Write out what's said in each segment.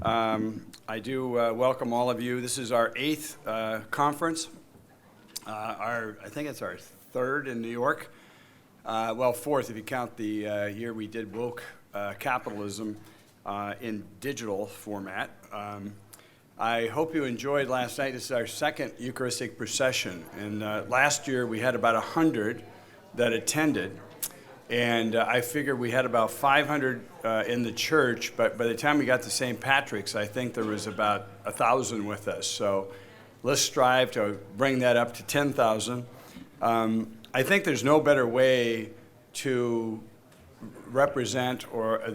I do welcome all of you. This is our 8th conference. I think it's our 3rd in New York. Well, 4th if you count the year we did woke capitalism in digital format. I hope you enjoyed last night. This is our 2nd Eucharistic procession. And last year we had about 100 that attended. And I figured we had about 500 in the church, but by the time we got to St. Patrick's, I think there was about 1,000 with us. So let's strive to bring that up to 10,000. I think there's no better way to represent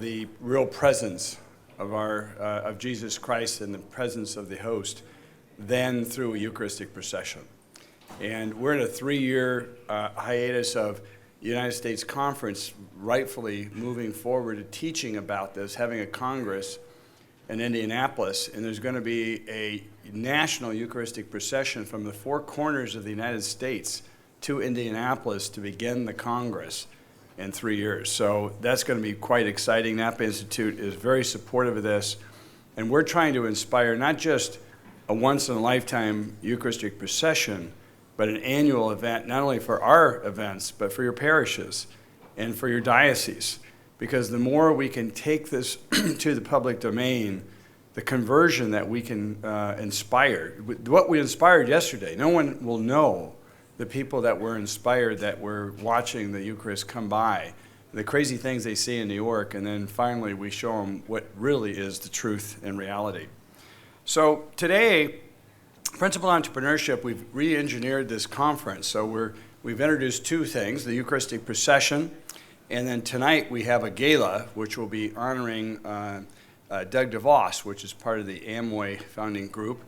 the real presence of Jesus Christ and the presence of the host than through a Eucharistic procession. And we're in a 3-year hiatus of United States Conference rightfully moving forward to teaching about this, having a Congress in Indianapolis, and there's going to be a national Eucharistic procession from the 4 corners of the United States to Indianapolis to begin the Congress in 3 years. So that's going to be quite exciting. Napa Institute is very supportive of this, and we're trying to inspire not just a once-in-a-lifetime Eucharistic procession, but an annual event, not only for our events, but for your parishes and for your dioceses. Because the more we can take this to the public domain, the conversion that we can inspire, what we inspired yesterday, no one will know the people that were inspired, that were watching the Eucharist come by, the crazy things they see in New York, and then finally we show them what really is the truth and reality. So today, Principled Entrepreneurship, we've re-engineered this conference. So we've introduced 2 things, the Eucharistic procession, and then tonight we have a gala, which will be honoring Doug DeVos, which is part of the Amway founding group.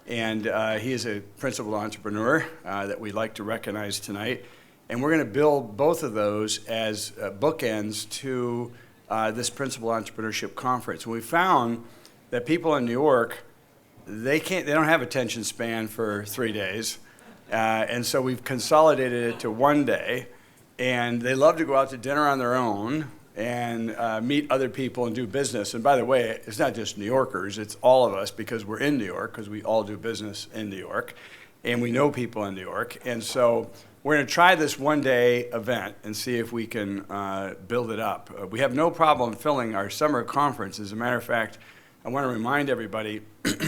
And he is a principled entrepreneur that we'd like to recognize tonight. And we're going to build both of those as bookends to this Principled Entrepreneurship Conference. And we found that people in New York, they don't have attention span for 3 days. And so we've consolidated it to 1 day. And they love to go out to dinner on their own and meet other people and do business. And by the way, it's not just New Yorkers, it's all of us, because we're in New York, because we all do business in New York. And we know people in New York. And so we're going to try this 1-day event and see if we can build it up. We have no problem filling our summer conference. As a matter of fact, I want to remind everybody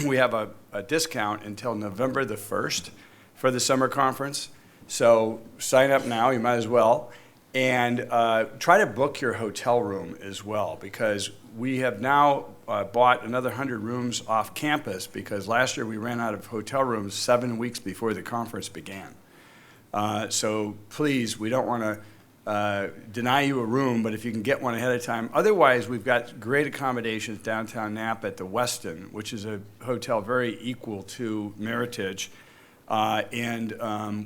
we have a discount until November the 1st for the summer conference. So sign up now, you might as well. And try to book your hotel room as well, because we have now bought another 100 rooms off campus, because last year we ran out of hotel rooms 7 weeks before the conference began. So please, we don't want to deny you a room, but if you can get one ahead of time. Otherwise, we've got great accommodations downtown Napa at the Westin, which is a hotel very equal to Meritage. And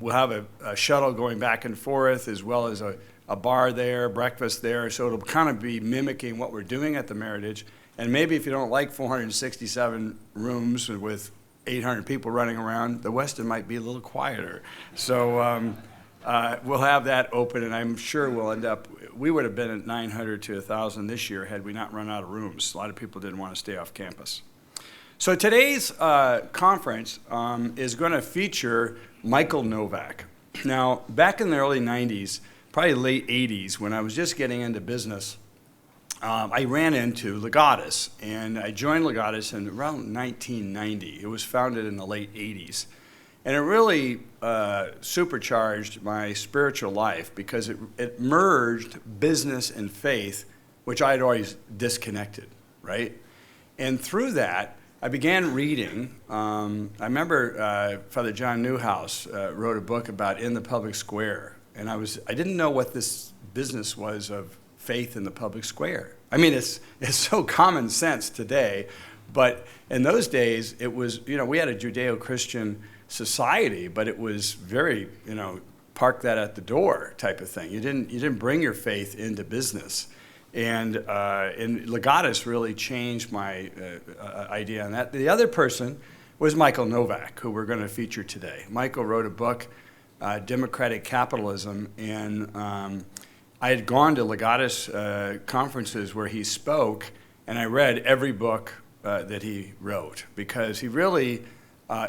we'll have a shuttle going back and forth, as well as a bar there, breakfast there. So it'll kind of be mimicking what we're doing at the Meritage. And maybe if you don't like 467 rooms with 800 people running around, the Westin might be a little quieter. So we'll have that open, and I'm sure we'll end up, we would have been at 900 to 1,000 this year had we not run out of rooms. A lot of people didn't want to stay off campus. So today's conference is going to feature Michael Novak. Now, back in the early 90s, probably late 80s, when I was just getting into business, I ran into Legatus, and I joined Legatus in around 1990. It was founded in the late 80s. And it really supercharged my spiritual life, because it merged business and faith, which I had always disconnected, right? And through that, I began reading. I remember Father John Newhouse wrote a book about In the Public Square, and I didn't know what this business was of faith in the public square. I mean, it's so common sense today, but in those days, it was, we had a Judeo-Christian society, but it was very, park that at the door type of thing. You didn't bring your faith into business. And Legatus really changed my idea on that. The other person was Michael Novak, who we're going to feature today. Michael wrote a book, Democratic Capitalism, and I had gone to Legatus conferences where he spoke, and I read every book that he wrote, because he really,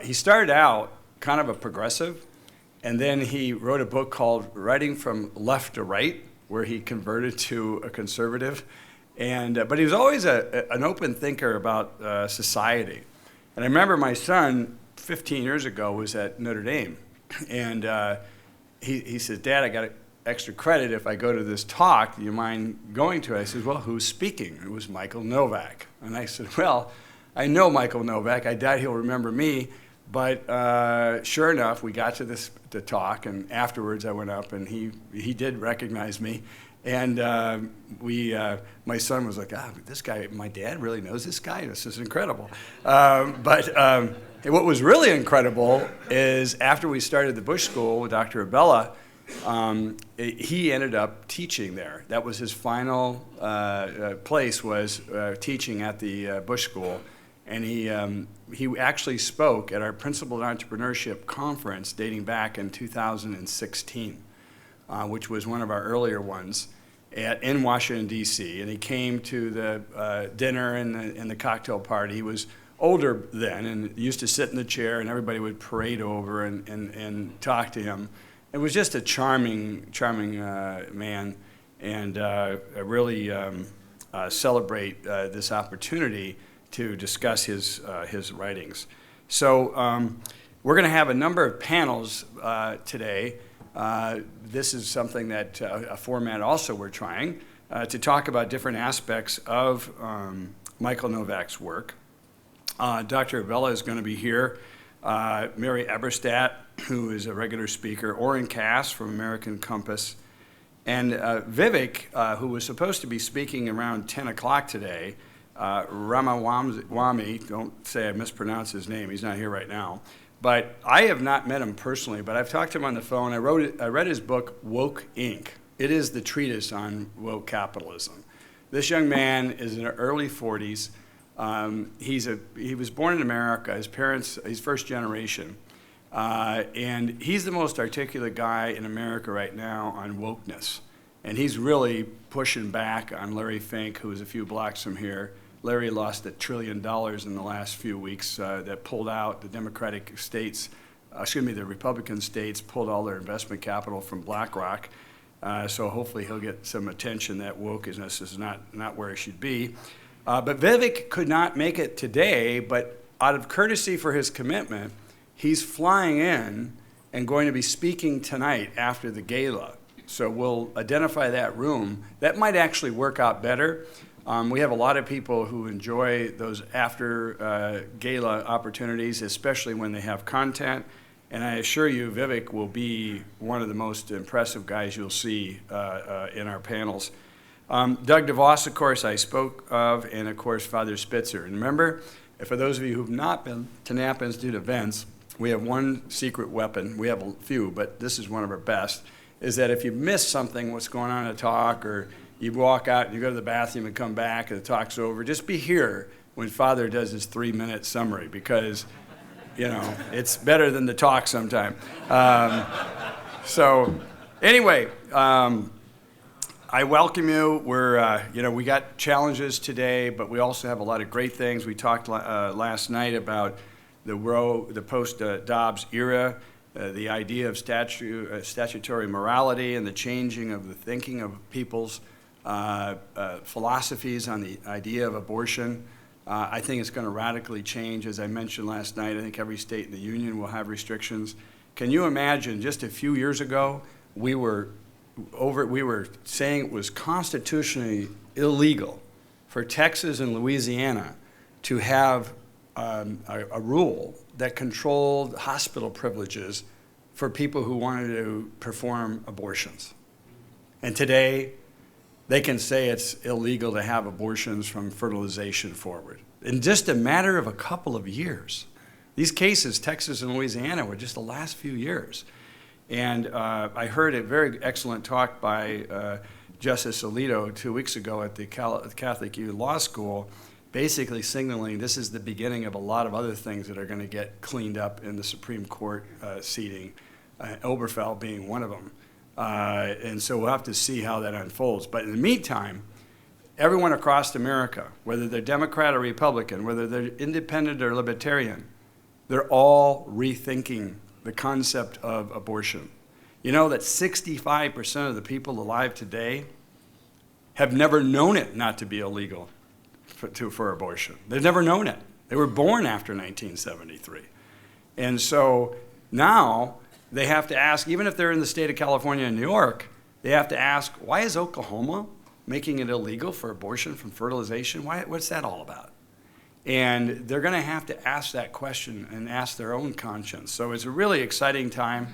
he started out kind of a progressive, and then he wrote a book called Writing from Left to Right, where he converted to a conservative. But he was always an open thinker about society. And I remember my son, 15 years ago, was at Notre Dame, and he said, "Dad, I got extra credit if I go to this talk. Do you mind going to it?" I said, "Well, who's speaking?" It was Michael Novak. And I said, "Well, I know Michael Novak. I doubt he'll remember me." But sure enough, we got to the talk, and afterwards I went up, and he did recognize me. And my son was like, this guy, my dad really knows this guy? This is incredible. But what was really incredible is after we started the Busch School with Dr. Abela, he ended up teaching there. That was his final place, was teaching at the Busch School. And he actually spoke at our Principled Entrepreneurship Conference dating back in 2016, which was one of our earlier ones in Washington, D.C. And he came to the dinner and the cocktail party. He was older then and used to sit in the chair, and everybody would parade over and talk to him. It was just a charming man, and I really celebrate this opportunity to discuss his writings. So we're going to have a number of panels today. This is something that a format also we're trying to talk about different aspects of Michael Novak's work. Dr. Abela is going to be here. Mary Eberstadt, who is a regular speaker. Oren Cass from American Compass. And Vivek, who was supposed to be speaking around 10 o'clock today. Ramawami, don't say I mispronounced his name, he's not here right now. But I have not met him personally, but I've talked to him on the phone. I read his book, Woke Inc. It is the treatise on woke capitalism. This young man is in the early 40s. He was born in America. His parents, he's first generation. And he's the most articulate guy in America right now on wokeness. And he's really pushing back on Larry Fink, who is a few blocks from here. Larry lost $1 trillion in the last few weeks that pulled out the Democratic states, the Republican states pulled all their investment capital from BlackRock. So hopefully he'll get some attention that wokeness is not where it should be. But Vivek could not make it today, but out of courtesy for his commitment, he's flying in and going to be speaking tonight after the gala. So we'll identify that room. That might actually work out better. We have a lot of people who enjoy those after gala opportunities, especially when they have content. And I assure you, Vivek will be one of the most impressive guys you'll see in our panels. Doug DeVos, of course, I spoke of, and of course, Father Spitzer. And remember, for those of you who've not been to Napa Institute events, we have one secret weapon. We have a few, but this is one of our best, is that if you miss something, what's going on in a talk, or you walk out and you go to the bathroom and come back and the talk's over, just be here when Father does his 3-minute summary, because, it's better than the talk sometime. So anyway, I welcome you. We got challenges today, but we also have a lot of great things. We talked last night about the post-Dobbs era, the idea of statutory morality and the changing of the thinking of people's philosophies on the idea of abortion. I think it's going to radically change. As I mentioned last night, I think every state in the union will have restrictions. Can you imagine, just a few years ago, we were saying it was constitutionally illegal for Texas and Louisiana to have a rule that controlled hospital privileges for people who wanted to perform abortions. And today, they can say it's illegal to have abortions from fertilization forward. In just a matter of a couple of years. These cases, Texas and Louisiana, were just the last few years. And I heard a very excellent talk by Justice Alito 2 weeks ago at the Catholic U Law School, basically signaling this is the beginning of a lot of other things that are going to get cleaned up in the Supreme Court seating, Oberfeld being one of them. And so we'll have to see how that unfolds. But in the meantime, everyone across America, whether they're Democrat or Republican, whether they're independent or libertarian, they're all rethinking the concept of abortion. You know that 65% of the people alive today have never known it not to be illegal for abortion. They've never known it. They were born after 1973. And so now they have to ask, even if they're in the state of California and New York, they have to ask, why is Oklahoma making it illegal for abortion from fertilization? What's that all about? And they're going to have to ask that question and ask their own conscience. So it's a really exciting time.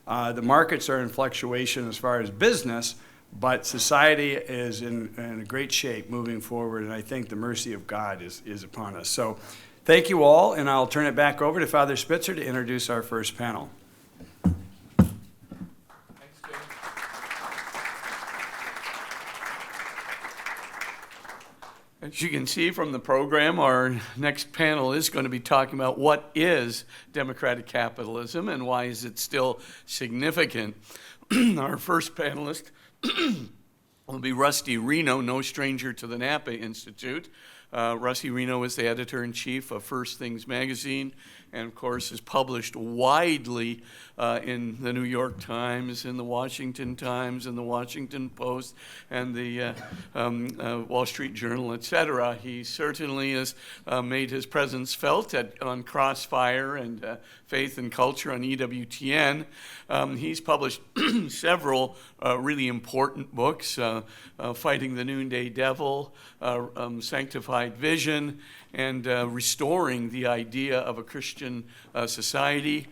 The markets are in fluctuation as far as business, but society is in great shape moving forward, and I think the mercy of God is upon us. So thank you all, and I'll turn it back over to Father Spitzer to introduce our first panel. As you can see from the program, our next panel is going to be talking about what is democratic capitalism and why is it still significant. Our first panelist will be Rusty Reno, no stranger to the Napa Institute. Rusty Reno is the editor-in-chief of First Things magazine, and of course is published widely in the New York Times, in the Washington Times, in the Washington Post, and the Wall Street Journal, etc. He certainly has made his presence felt on Crossfire and Faith and Culture on EWTN. He's published several really important books, Fighting the Noonday Devil, Sanctified Vision, and restoring the idea of a Christian society.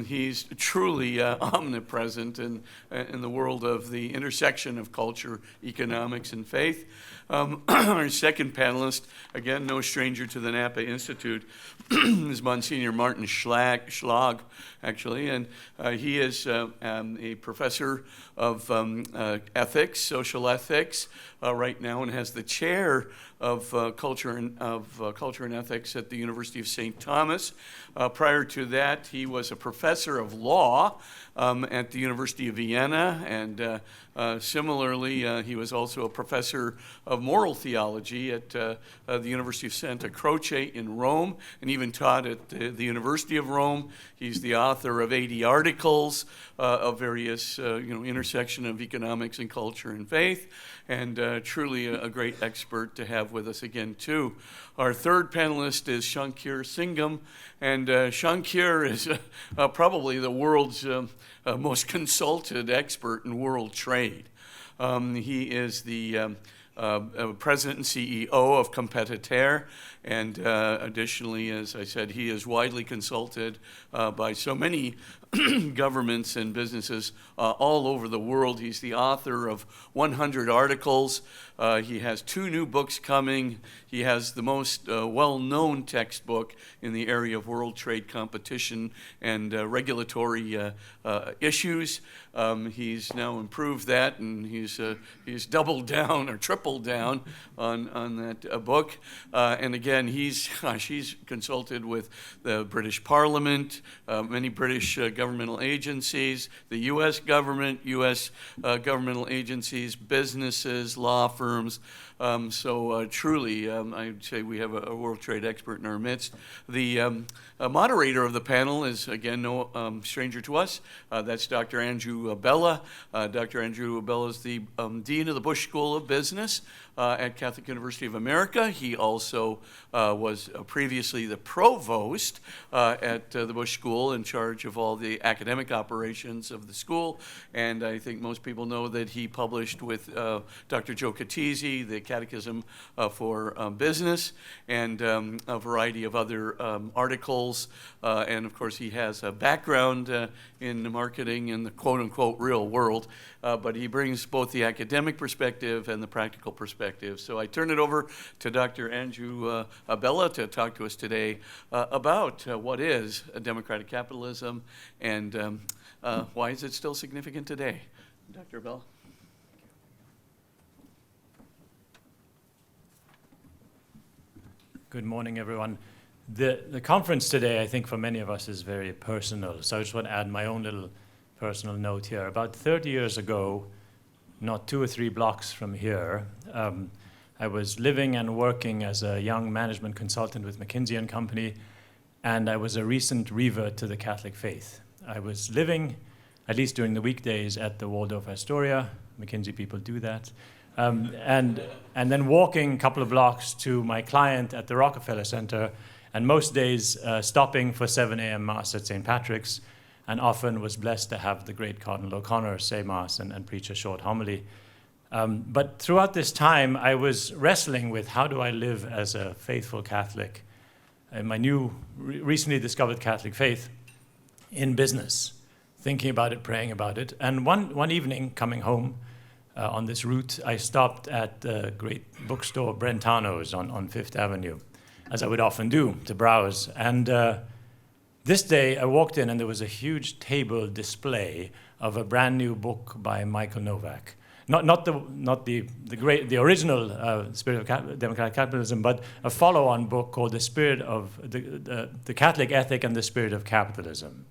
He's truly omnipresent in the world of the intersection of culture, economics, and faith. Our second panelist, again, no stranger to the Napa Institute, is Monsignor Martin Schlag, actually, and he is a professor of ethics, social ethics, right now, and has the chair of culture and ethics at the University of St. Thomas. Prior to that, he was a professor of law at the University of Vienna, and similarly, he was also a professor of moral theology at the University of Santa Croce in Rome, and even taught at the University of Rome. He's the author of 80 articles of various, intersection of economics and culture and faith, and truly a great expert to have with us again, too. Our third panelist is Shanker Singham, and Shanker is probably the world's most consulted expert in world trade. He is the President and CEO of Competere, and additionally, as I said, he is widely consulted by so many governments and businesses all over the world. He's the author of 100 articles. He has 2 new books coming. He has the most well-known textbook in the area of world trade competition and regulatory issues. He's now improved that, and he's doubled down or tripled down on that book. And again, she's consulted with the British Parliament, many British governmental agencies, the U.S. government, U.S. Governmental agencies, businesses, law firms. So truly, I'd say we have a world trade expert in our midst. The moderator of the panel is, again, no stranger to us. That's Dr. Andrew Abela. Dr. Andrew Abela is the Dean of the Busch School of Business at Catholic University of America. He also was previously the provost at the Busch School, in charge of all the academic operations of the school. And I think most people know that he published with Dr. Joe Catizzi, the Catechism for Business, and a variety of other articles. And of course, he has a background in marketing in the quote-unquote real world, but he brings both the academic perspective and the practical perspective. So I turn it over to Dr. Andrew Abela to talk to us today about what is a democratic capitalism and why is it still significant today. Dr. Abela. Good morning, everyone. The conference today, I think for many of us, is very personal. So I just want to add my own little personal note here. About 30 years ago, not 2 or 3 blocks from here, I was living and working as a young management consultant with McKinsey & Company, and I was a recent revert to the Catholic faith. I was living, at least during the weekdays, at the Waldorf Astoria. McKinsey people do that. And then walking a couple of blocks to my client at the Rockefeller Center, and most days stopping for 7 a.m. Mass at St. Patrick's, and often was blessed to have the great Cardinal O'Connor say Mass and preach a short homily. But throughout this time, I was wrestling with how do I live as a faithful Catholic in my new, recently discovered Catholic faith in business, thinking about it, praying about it. And one evening, coming home on this route, I stopped at the great bookstore Brentano's on Fifth Avenue, as I would often do, to browse. And this day, I walked in, and there was a huge table display of a brand new book by Michael Novak. Not the original Spirit of Democratic Capitalism, but a follow-on book called The Spirit of the Catholic Ethic and the Spirit of Capitalism.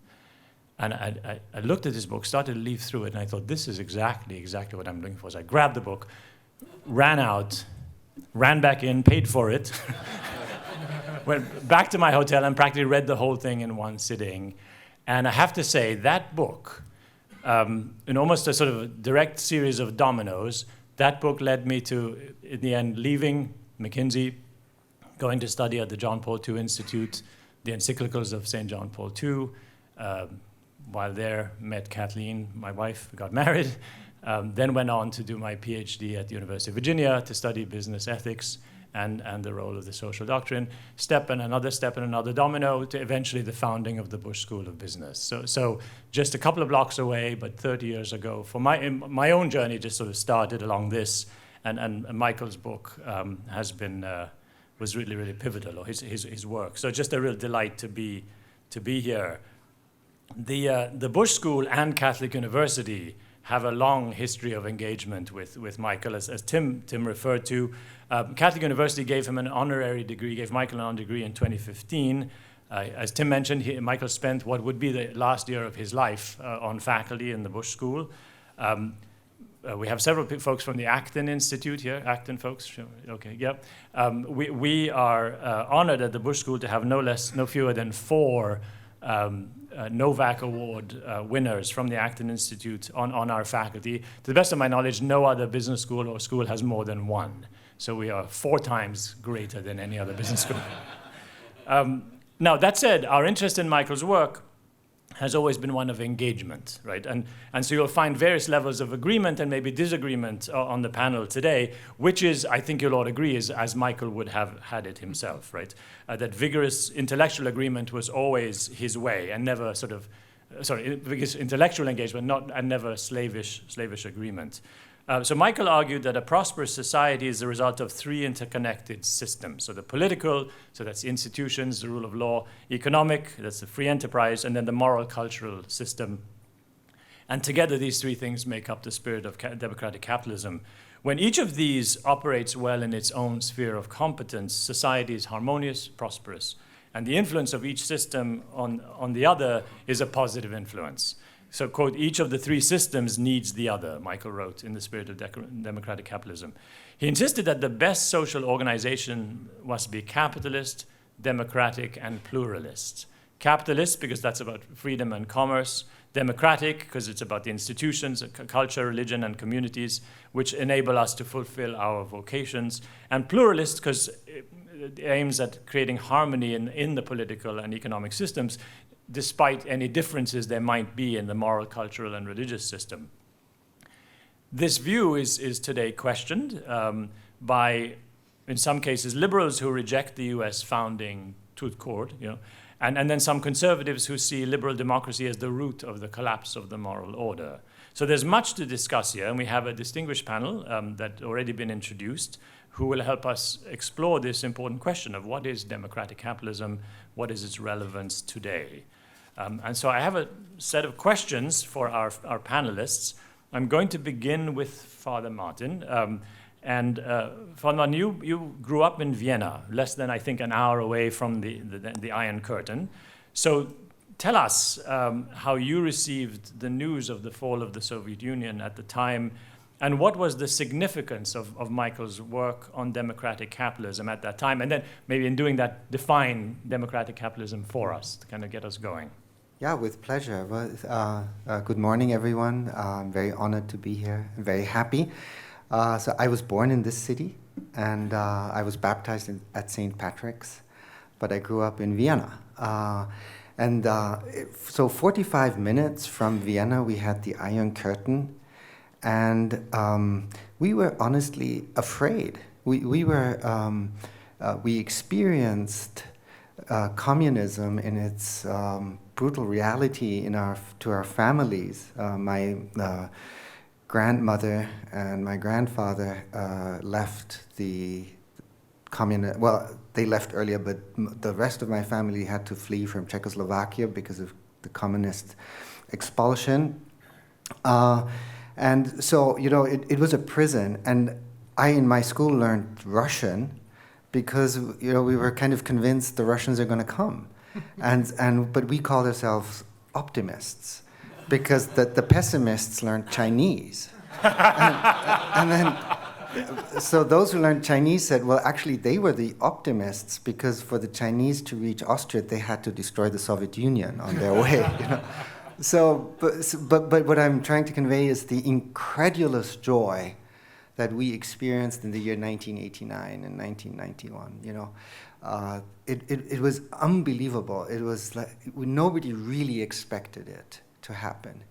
And I looked at this book, started to leaf through it, and I thought, this is exactly what I'm looking for. So I grabbed the book, ran out, ran back in, paid for it, went back to my hotel and practically read the whole thing in one sitting. And I have to say, that book, in almost a sort of a direct series of dominoes, that book led me to, in the end, leaving McKinsey, going to study at the John Paul II Institute, the encyclicals of St. John Paul II. While there, met Kathleen, my wife, got married, then went on to do my PhD at the University of Virginia to study business ethics and the role of the social doctrine, step in another domino to eventually the founding of the Busch School of Business. So just a couple of blocks away, but 30 years ago, for my own journey just sort of started along this, and Michael's book was really, really pivotal, or his work. So just a real delight to be here. The Busch School and Catholic University have a long history of engagement with Michael, as Tim referred to. Catholic University gave him an honorary degree, gave Michael an honorary degree in 2015. As Tim mentioned, Michael spent what would be the last year of his life on faculty in the Busch School. We have several folks from the Acton Institute here. Acton folks, sure. Okay, yep. We are honored at the Busch School to have no fewer than 4 Novak Award winners from the Acton Institute on our faculty. To the best of my knowledge, no other business school or school has more than 1. So we are 4 times greater than any other business school. Now, that said, our interest in Michael's work has always been one of engagement, right? And so you'll find various levels of agreement and maybe disagreement on the panel today, which is, I think you'll all agree, is as Michael would have had it himself, right? That vigorous intellectual agreement was always his way, and never vigorous intellectual engagement, and never slavish agreement. So Michael argued that a prosperous society is the result of 3 interconnected systems. So the political, so that's institutions, the rule of law; economic, that's the free enterprise; and then the moral, cultural system. And together, these 3 things make up the spirit of democratic capitalism. When each of these operates well in its own sphere of competence, society is harmonious, prosperous. And the influence of each system on the other is a positive influence. So, quote, each of the 3 systems needs the other, Michael wrote, in the spirit of democratic capitalism. He insisted that the best social organization must be capitalist, democratic, and pluralist. Capitalist, because that's about freedom and commerce; democratic, because it's about the institutions, culture, religion, and communities, which enable us to fulfill our vocations; and pluralist, because it aims at creating harmony in the political and economic systems, despite any differences there might be in the moral, cultural, and religious system. This view is today questioned by, in some cases, liberals who reject the US founding tooth cord, and then some conservatives who see liberal democracy as the root of the collapse of the moral order. So there's much to discuss here, and we have a distinguished panel that already been introduced, who will help us explore this important question of what is democratic capitalism, what is its relevance today. And so I have a set of questions for our panelists. I'm going to begin with Father Martin. Father Martin, you grew up in Vienna, less than, I think, an hour away from the Iron Curtain. So tell us how you received the news of the fall of the Soviet Union at the time, And what was the significance of Michael's work on democratic capitalism at that time? And then maybe in doing that, define democratic capitalism for us to kind of get us going. Yeah, with pleasure. Well, good morning, everyone. I'm very honored to be here. I'm very happy. So I was born in this city, and I was baptized at St. Patrick's, but I grew up in Vienna. So 45 minutes from Vienna, we had the Iron Curtain, and we were honestly afraid. We experienced communism in its brutal reality to our families. My grandmother and my grandfather left the communist. Well, they left earlier, but the rest of my family had to flee from Czechoslovakia because of the communist expulsion. And so, it was a prison. And I, in my school, learned Russian because, we were kind of convinced the Russians are going to come. But we called ourselves optimists because the pessimists learned Chinese. and then, so those who learned Chinese said, well, actually, they were the optimists because for the Chinese to reach Austria, they had to destroy the Soviet Union on their way. So, but what I'm trying to convey is the incredulous joy that we experienced in the year 1989 and 1991. It was unbelievable. It was like nobody really expected it to happen.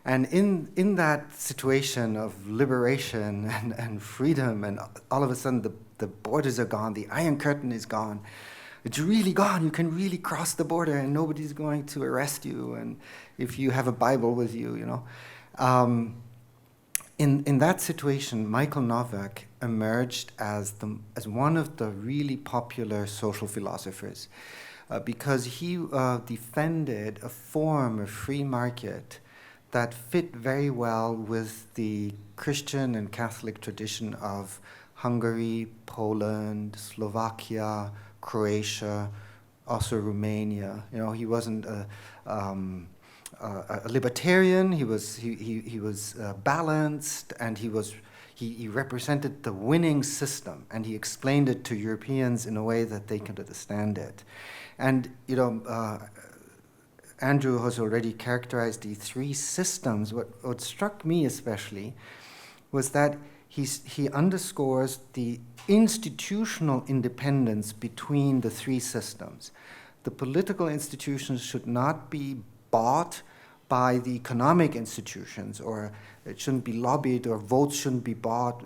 And in that situation of liberation and freedom, and all of a sudden the borders are gone, the Iron Curtain is gone. It's really gone. You can really cross the border and nobody's going to arrest you. And if you have a Bible with you, In that situation, Michael Novak emerged as one of the really popular social philosophers because he defended a form of free market that fit very well with the Christian and Catholic tradition of Hungary, Poland, Slovakia, Croatia, also Romania. He wasn't a libertarian. He was balanced, and he represented the winning system, and he explained it to Europeans in a way that they could understand it. And Andrew has already characterized the three systems. What struck me especially was that he underscores the institutional independence between the three systems. The political institutions should not be bought by the economic institutions, or it shouldn't be lobbied, or votes shouldn't be bought.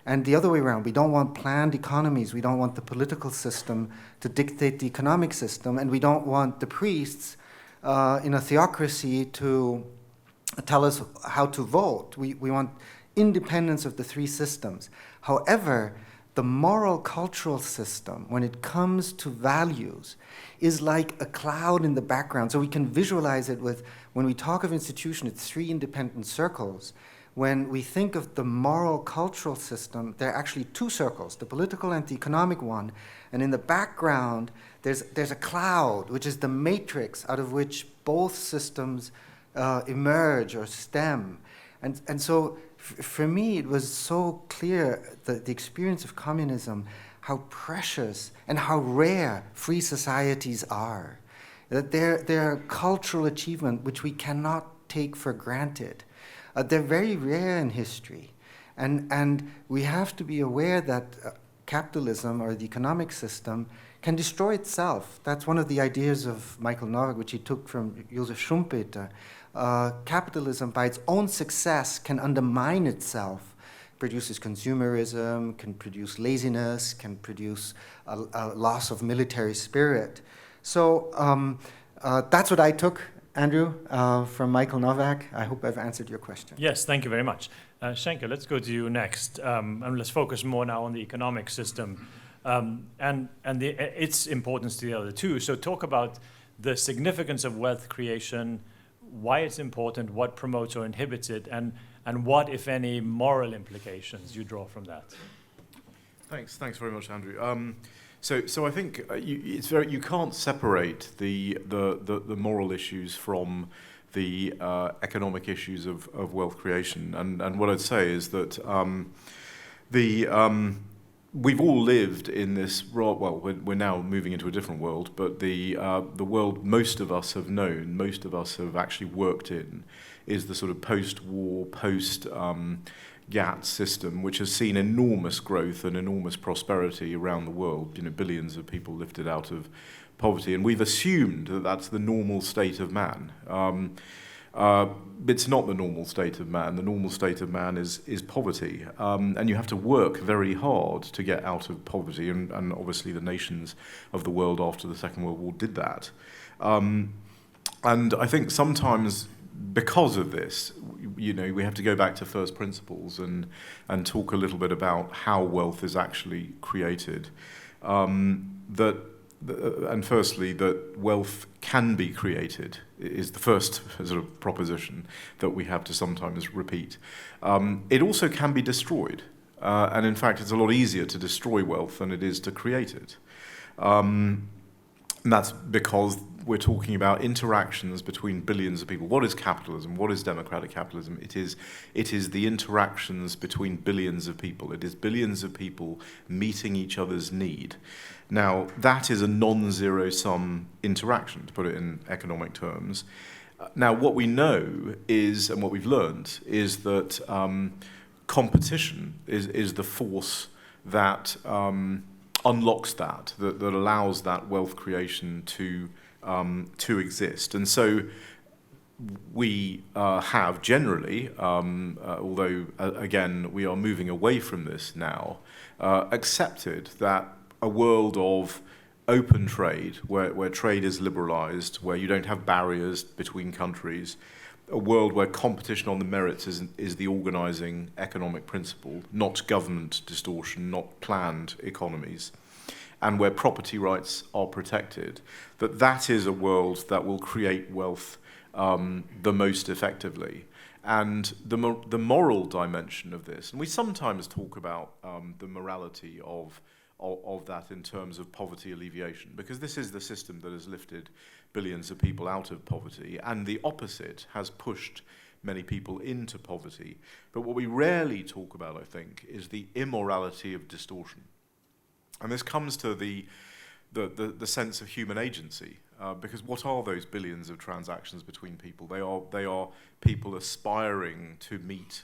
And the other way around, we don't want planned economies. We don't want the political system to dictate the economic system, and we don't want the priests in a theocracy to tell us how to vote. We want independence of the three systems. However, the moral cultural system, when it comes to values, is like a cloud in the background. So we can visualize it when we talk of institution, it's three independent circles. When we think of the moral cultural system, there are actually two circles, the political and the economic one. And in the background, there's a cloud, which is the matrix out of which both systems emerge or stem. And so for me, it was so clear that the experience of communism, how precious and how rare free societies are. That they're a cultural achievement which we cannot take for granted. They're very rare in history. And we have to be aware that capitalism or the economic system can destroy itself. That's one of the ideas of Michael Novak, which he took from Josef Schumpeter. Capitalism, by its own success, can undermine itself, produces consumerism, can produce laziness, can produce a loss of military spirit. So that's what I took, Andrew, from Michael Novak. I hope I've answered your question. Yes, thank you very much. Shanker, let's go to you next, and let's focus more now on the economic system and its importance to the other two. So talk about the significance of wealth creation, why it's important, what promotes or inhibits it, and what, if any, moral implications you draw from that. Thanks very much, Andrew. So I think you can't separate the moral issues from the economic issues of wealth creation. And what I'd say is that we've all lived in this, well, we're now moving into a different world, but the world most of us have known, most of us have actually worked in, is the sort of post-war, GATT system, which has seen enormous growth and enormous prosperity around the world, billions of people lifted out of poverty, and we've assumed that that's the normal state of man. It's not the normal state of man. The normal state of man is poverty, and you have to work very hard to get out of poverty, and obviously the nations of the world after the Second World War did that. And I think sometimes because of this, we have to go back to first principles and talk a little bit about how wealth is actually created. And firstly, that wealth can be created is the first sort of proposition that we have to sometimes repeat. It also can be destroyed. And in fact, it's a lot easier to destroy wealth than it is to create it. And that's because we're talking about interactions between billions of people. What is capitalism? What is democratic capitalism? It is the interactions between billions of people. It is billions of people meeting each other's need. Now, that is a non-zero-sum interaction, to put it in economic terms. Now, what we know is, and what we've learned, is that competition is the force that unlocks that allows that wealth creation to exist. And so we have generally, although again we are moving away from this now, accepted that a world of open trade, where trade is liberalized, where you don't have barriers between countries, a world where competition on the merits is the organizing economic principle, not government distortion, not planned economies, and where property rights are protected, that is a world that will create wealth the most effectively. And the moral dimension of this, and we sometimes talk about the morality of that in terms of poverty alleviation, because this is the system that has lifted billions of people out of poverty, and the opposite has pushed many people into poverty. But what we rarely talk about, I think, is the immorality of distortion. And this comes to the sense of human agency, because what are those billions of transactions between people? They are people aspiring to meet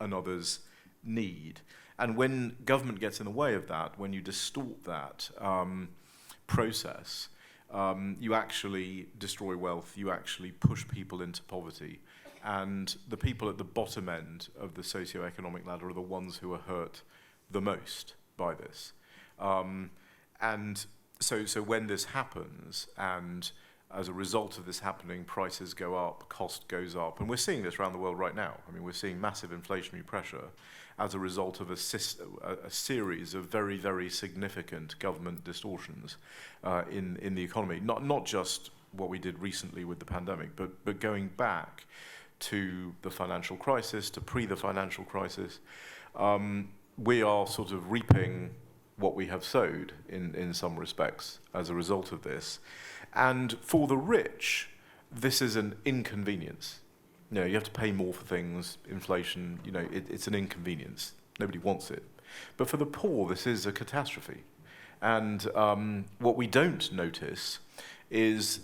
another's need. And when government gets in the way of that, when you distort that process, you actually destroy wealth, you actually push people into poverty. And the people at the bottom end of the socioeconomic ladder are the ones who are hurt the most by this. And so when this happens, and as a result of this happening, prices go up, cost goes up, and we're seeing this around the world right now. I mean, we're seeing massive inflationary pressure as a result of a series of very, very significant government distortions in the economy. Not just what we did recently with the pandemic, but going back to the financial crisis, to the financial crisis, we are sort of reaping what we have sowed in some respects as a result of this. And for the rich, this is an inconvenience. You have to pay more for things, inflation, it's an inconvenience. Nobody wants it. But for the poor, this is a catastrophe. And what we don't notice is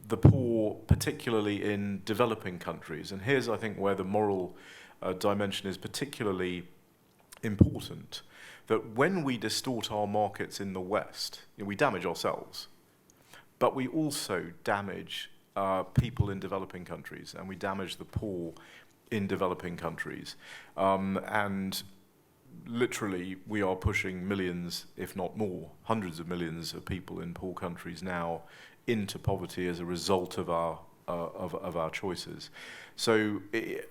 the poor, particularly in developing countries. And here's, I think, where the moral dimension is particularly important. That when we distort our markets in the West, we damage ourselves, but we also damage people in developing countries, and we damage the poor in developing countries. And literally, we are pushing millions, if not more, hundreds of millions of people in poor countries now into poverty as a result of our choices. So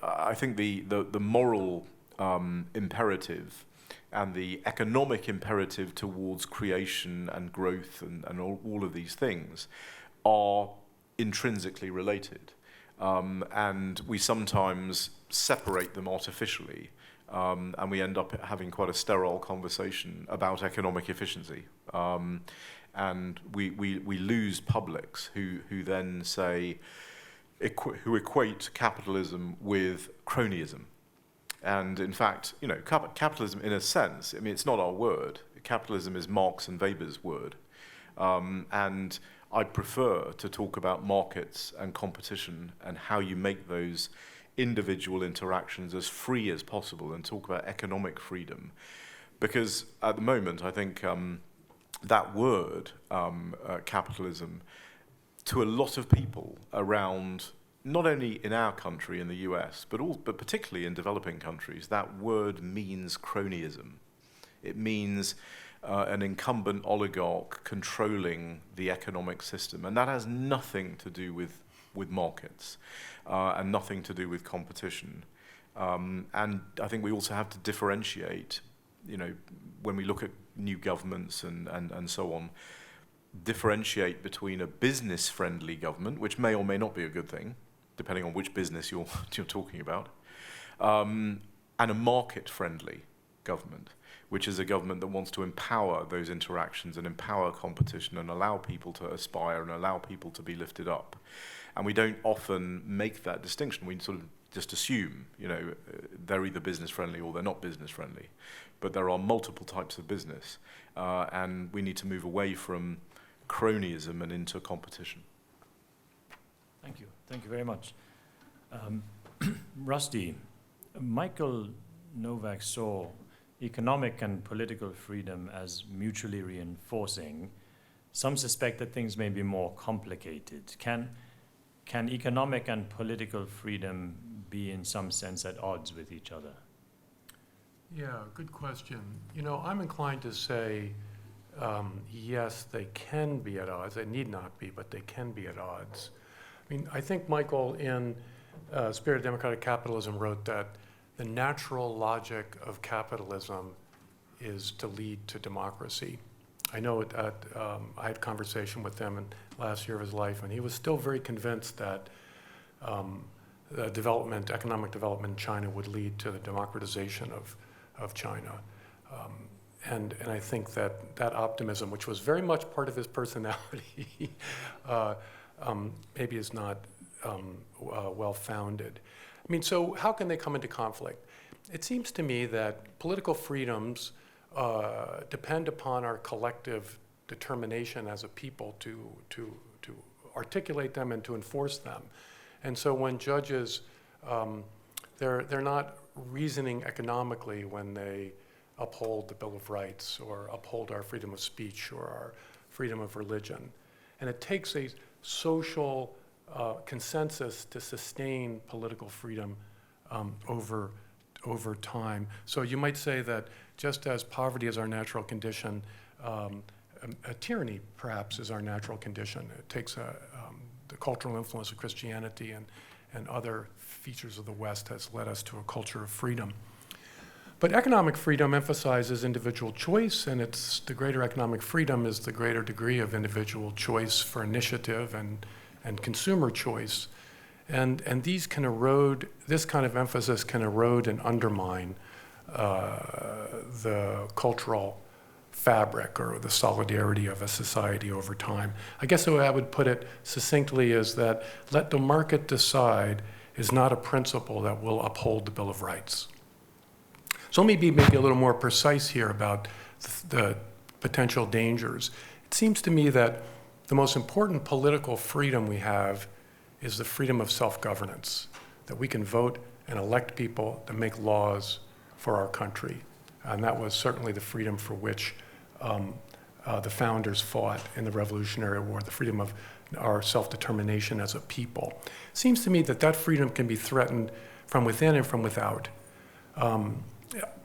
I think the moral imperative and the economic imperative towards creation and growth and all of these things are intrinsically related. And we sometimes separate them artificially, and we end up having quite a sterile conversation about economic efficiency. And we lose publics who then say, who equate capitalism with cronyism. And in fact, you know, capitalism in a sense, I mean, it's not our word. Capitalism is Marx and Weber's word. And I prefer to talk about markets and competition and how you make those individual interactions as free as possible and talk about economic freedom. Because at the moment, I think that word, capitalism, to a lot of people around, not only in our country, in the US, but particularly in developing countries, that word means cronyism. It means an incumbent oligarch controlling the economic system. And that has nothing to do with markets and nothing to do with competition. And I think we also have to differentiate, you know, when we look at new governments and so on, differentiate between a business-friendly government, which may or may not be a good thing, depending on which business you're talking about, and a market-friendly government, which is a government that wants to empower those interactions and empower competition and allow people to aspire and allow people to be lifted up. And we don't often make that distinction. We sort of just assume, you know, they're either business-friendly or they're not business-friendly. But there are multiple types of business, and we need to move away from cronyism and into competition. Thank you. Thank you very much. Rusty, Michael Novak saw economic and political freedom as mutually reinforcing. Some suspect that things may be more complicated. Can economic and political freedom be in some sense at odds with each other? Yeah, good question. You know, I'm inclined to say, yes, they can be at odds. They need not be, but they can be at odds. I mean, I think Michael in Spirit of Democratic Capitalism wrote that the natural logic of capitalism is to lead to democracy. I know I had a conversation with him in last year of his life, and he was still very convinced that economic development in China would lead to the democratization of China. And I think that optimism, which was very much part of his personality, maybe is not well-founded. I mean, so how can they come into conflict? It seems to me that political freedoms depend upon our collective determination as a people to articulate them and to enforce them. And so when judges, they're not reasoning economically when they uphold the Bill of Rights or uphold our freedom of speech or our freedom of religion. And it takes a social consensus to sustain political freedom over time. So you might say that just as poverty is our natural condition, a tyranny perhaps is our natural condition. It takes the cultural influence of Christianity and other features of the West has led us to a culture of freedom. But economic freedom emphasizes individual choice, and it's the greater economic freedom is the greater degree of individual choice for initiative and consumer choice. And these can erode, this kind of emphasis can erode and undermine the cultural fabric or the solidarity of a society over time. I guess the way I would put it succinctly is that let the market decide is not a principle that will uphold the Bill of Rights. So let me be maybe a little more precise here about the potential dangers. It seems to me that the most important political freedom we have is the freedom of self-governance, that we can vote and elect people to make laws for our country. And that was certainly the freedom for which the founders fought in the Revolutionary War, the freedom of our self-determination as a people. It seems to me that that freedom can be threatened from within and from without.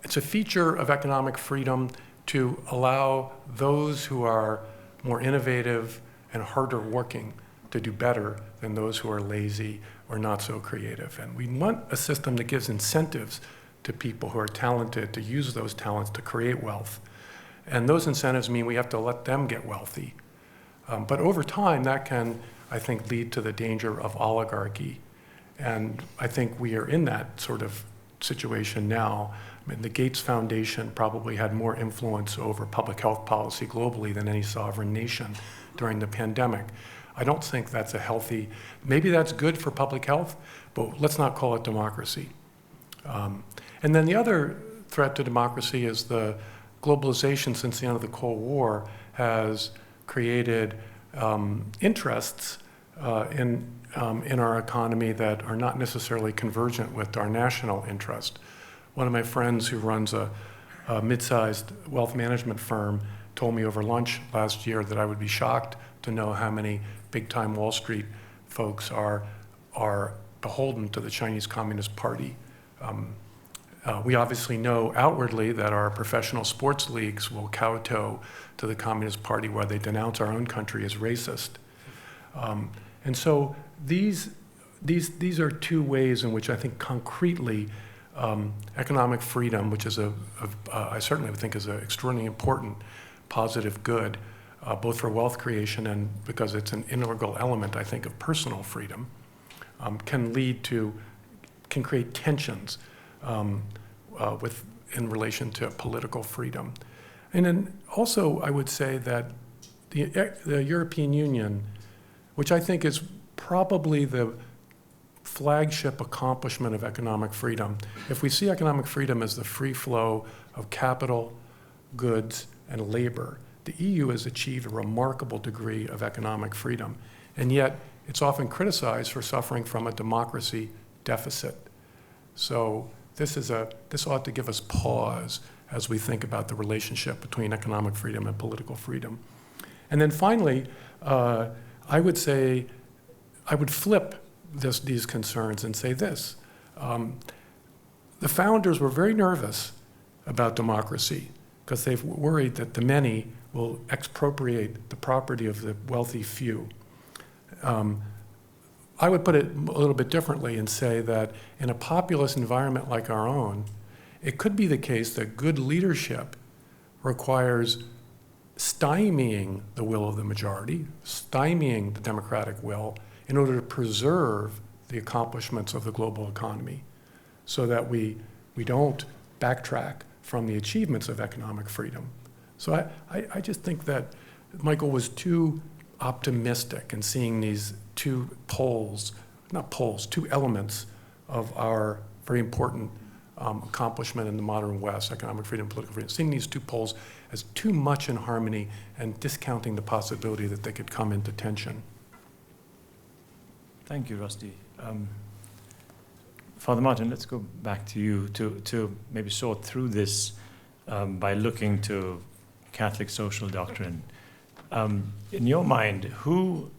It's a feature of economic freedom to allow those who are more innovative and harder working to do better than those who are lazy or not so creative. And we want a system that gives incentives to people who are talented to use those talents to create wealth. And those incentives mean we have to let them get wealthy. But over time, that can, I think, lead to the danger of oligarchy. And I think we are in that sort of situation now. I mean, the Gates Foundation probably had more influence over public health policy globally than any sovereign nation during the pandemic. I don't think that's a healthy, maybe that's good for public health, but let's not call it democracy. And then the other threat to democracy is the globalization since the end of the Cold War has created interests in our economy that are not necessarily convergent with our national interest. One of my friends who runs a mid-sized wealth management firm told me over lunch last year that I would be shocked to know how many big-time Wall Street folks are beholden to the Chinese Communist Party. We obviously know outwardly that our professional sports leagues will kowtow to the Communist Party where they denounce our own country as racist. And so these are two ways in which I think concretely economic freedom, which is I certainly would think is an extraordinarily important positive good, both for wealth creation and because it's an integral element, I think, of personal freedom, can create tensions in relation to political freedom. And then also I would say that the European Union, which I think is probably the flagship accomplishment of economic freedom. If we see economic freedom as the free flow of capital, goods, and labor, the EU has achieved a remarkable degree of economic freedom. And yet, it's often criticized for suffering from a democracy deficit. So this ought to give us pause as we think about the relationship between economic freedom and political freedom. And then finally, I would say, I would flip these concerns and say this. The founders were very nervous about democracy because they've worried that the many will expropriate the property of the wealthy few. I would put it a little bit differently and say that in a populist environment like our own, it could be the case that good leadership requires stymieing the will of the majority, stymieing the democratic will, in order to preserve the accomplishments of the global economy so that we don't backtrack from the achievements of economic freedom. So I just think that Michael was too optimistic in seeing these two two elements of our very important accomplishment in the modern West, economic freedom, political freedom, seeing these two poles as too much in harmony and discounting the possibility that they could come into tension. Thank you, Rusty. Father Martin, let's go back to you to maybe sort through this by looking to Catholic social doctrine. In your mind, who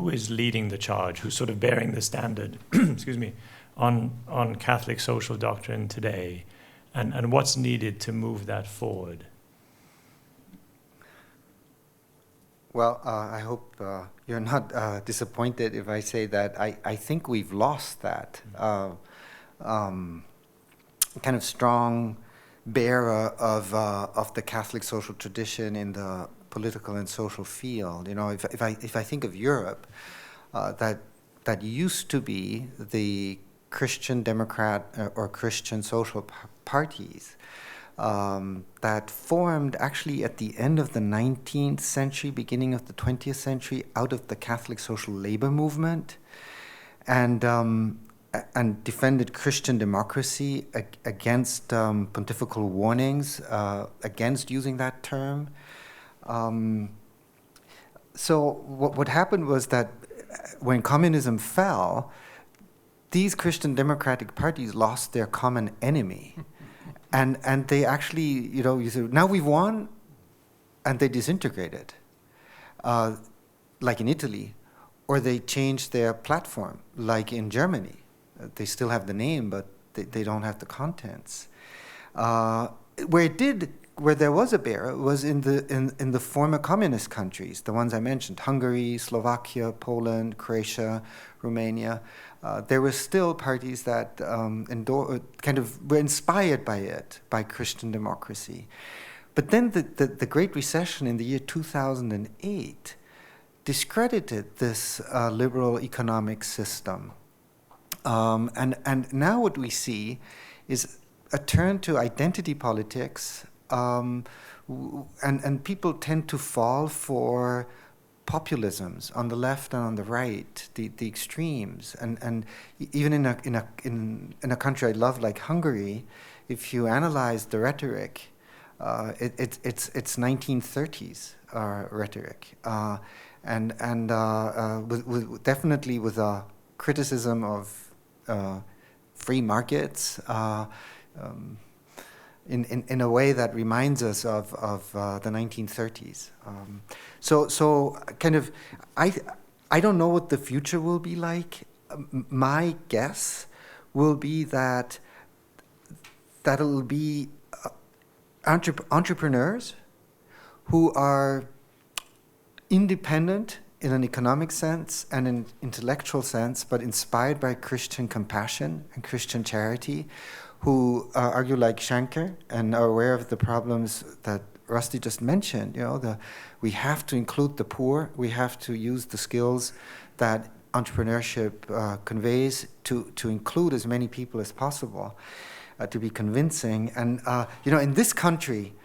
is leading the charge? Who's sort of bearing the standard? Excuse me, on Catholic social doctrine today, and what's needed to move that forward? Well, I hope you're not disappointed if I say that I think we've lost that kind of strong bearer of the Catholic social tradition in the political and social field. You know, if I think of Europe, that used to be the Christian Democrat or Christian social parties. That formed actually at the end of the 19th century, beginning of the 20th century, out of the Catholic social labor movement, and defended Christian democracy against pontifical warnings, against using that term. So what happened was that when communism fell, these Christian democratic parties lost their common enemy. And they actually, you say, now we've won, and they disintegrated, like in Italy, or they changed their platform, like in Germany. They still have the name, but they don't have the contents. Where there was a bearer was in the former communist countries, the ones I mentioned: Hungary, Slovakia, Poland, Croatia, Romania. There were still parties that kind of were inspired by it, by Christian democracy. But then the Great Recession in the year 2008 discredited this liberal economic system. And now what we see is a turn to identity politics, and people tend to fall for populisms on the left and on the right, the extremes, and even in a country I love like Hungary, if you analyze the rhetoric, it's 1930s rhetoric, and definitely with a criticism of free markets in a way that reminds us of the 1930s. So kind of, I don't know what the future will be like. My guess will be that it'll be entrepreneurs who are independent in an economic sense and an intellectual sense, but inspired by Christian compassion and Christian charity, who argue like Shanker and are aware of the problems that Rusty just mentioned. We have to include the poor. We have to use the skills that entrepreneurship conveys to include as many people as possible, to be convincing. And in this country,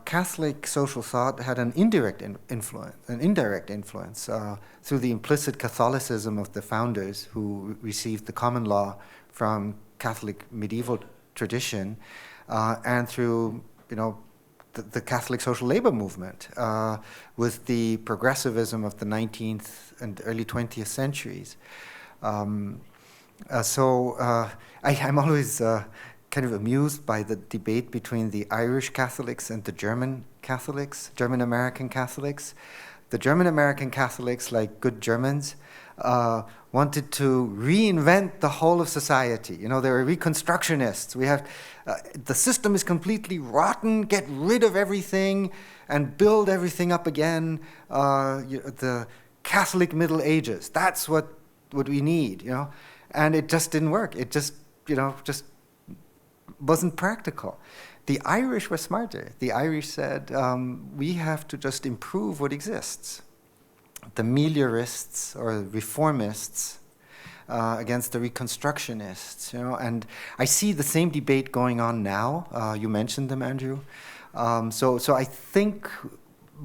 Catholic social thought had an indirect influence through the implicit Catholicism of the founders who received the common law from Catholic medieval tradition, and through the Catholic social labor movement with the progressivism of the 19th and early 20th centuries. I'm always kind of amused by the debate between the Irish Catholics and the German Catholics, German-American Catholics. The German-American Catholics, like good Germans, wanted to reinvent the whole of society. They were reconstructionists. We have the system is completely rotten. Get rid of everything and build everything up again. The Catholic Middle Ages. That's what we need. And it just didn't work. It just wasn't practical. The Irish were smarter. The Irish said, we have to just improve what exists. The meliorists or reformists against the reconstructionists, and I see the same debate going on now. You mentioned them, Andrew. So I think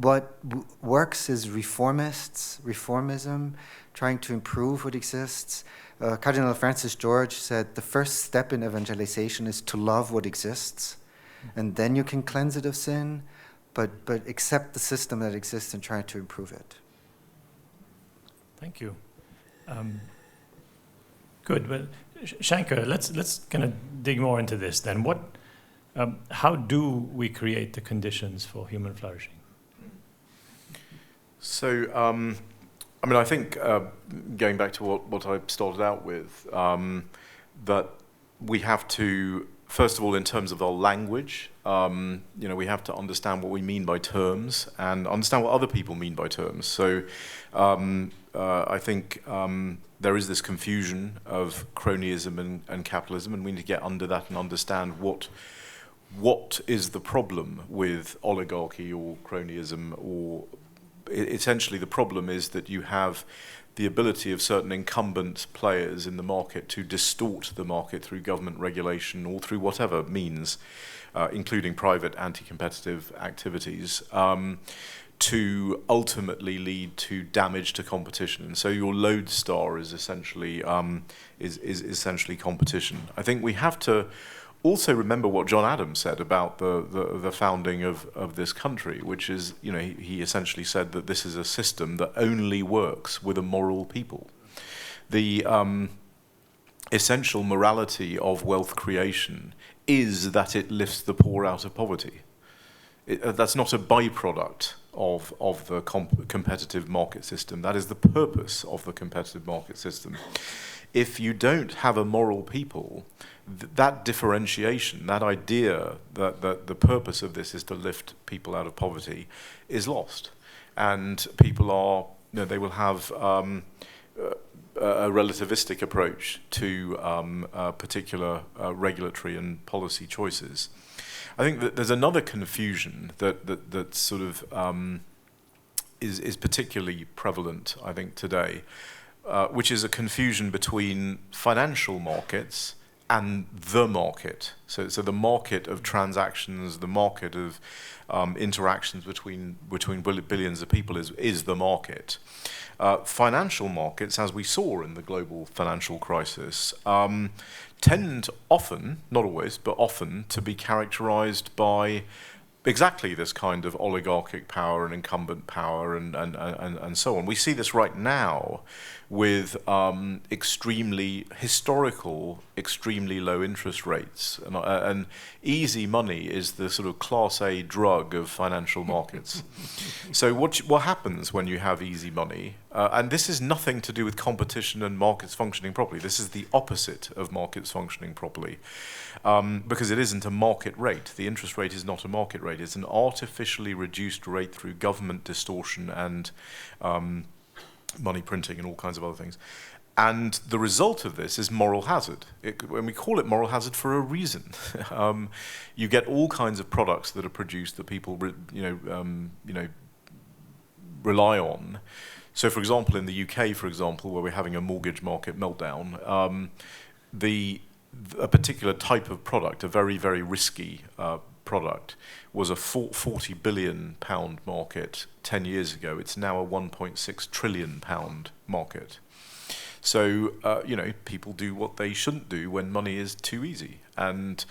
what works is reformism, trying to improve what exists. Cardinal Francis George said the first step in evangelization is to love what exists, and then you can cleanse it of sin, but accept the system that exists and try to improve it. Thank you. Good. Well, Shanker, let's kind of dig more into this then. How do we create the conditions for human flourishing? So, I think going back to what I started out with, that we have to, first of all, in terms of our language, we have to understand what we mean by terms and understand what other people mean by terms. So I think there is this confusion of cronyism and capitalism, and we need to get under that and understand what is the problem with oligarchy or cronyism, or essentially the problem is that you have the ability of certain incumbent players in the market to distort the market through government regulation or through whatever means, including private anti-competitive activities, to ultimately lead to damage to competition. And so your lodestar is essentially competition. I think we have to also remember what John Adams said about the founding of this country, which is, he essentially said that this is a system that only works with a moral people. The essential morality of wealth creation is that it lifts the poor out of poverty. That's not a byproduct of the competitive market system. That is the purpose of the competitive market system. If you don't have a moral people, that differentiation, that idea that the purpose of this is to lift people out of poverty is lost. And people are, they will have a relativistic approach to particular regulatory and policy choices. I think that there's another confusion that sort of is particularly prevalent, I think, today, which is a confusion between financial markets and the market. So the market of transactions, the market of interactions between billions of people is the market. Financial markets, as we saw in the global financial crisis, tend often, not always, but often, to be characterized by exactly this kind of oligarchic power and incumbent power and so on. We see this right now with extremely low interest rates. And easy money is the sort of class A drug of financial markets. So what happens when you have easy money? And this is nothing to do with competition and markets functioning properly. This is the opposite of markets functioning properly. Because it isn't a market rate. The interest rate is not a market rate. It's an artificially reduced rate through government distortion and money printing and all kinds of other things. And the result of this is moral hazard. And we call it moral hazard for a reason. You get all kinds of products that are produced that people rely on. So, for example, in the UK, for example, where we're having a mortgage market meltdown, a particular type of product, a very, very risky product, was a £40 billion market 10 years ago. It's now a £1.6 trillion market. So, people do what they shouldn't do when money is too easy. And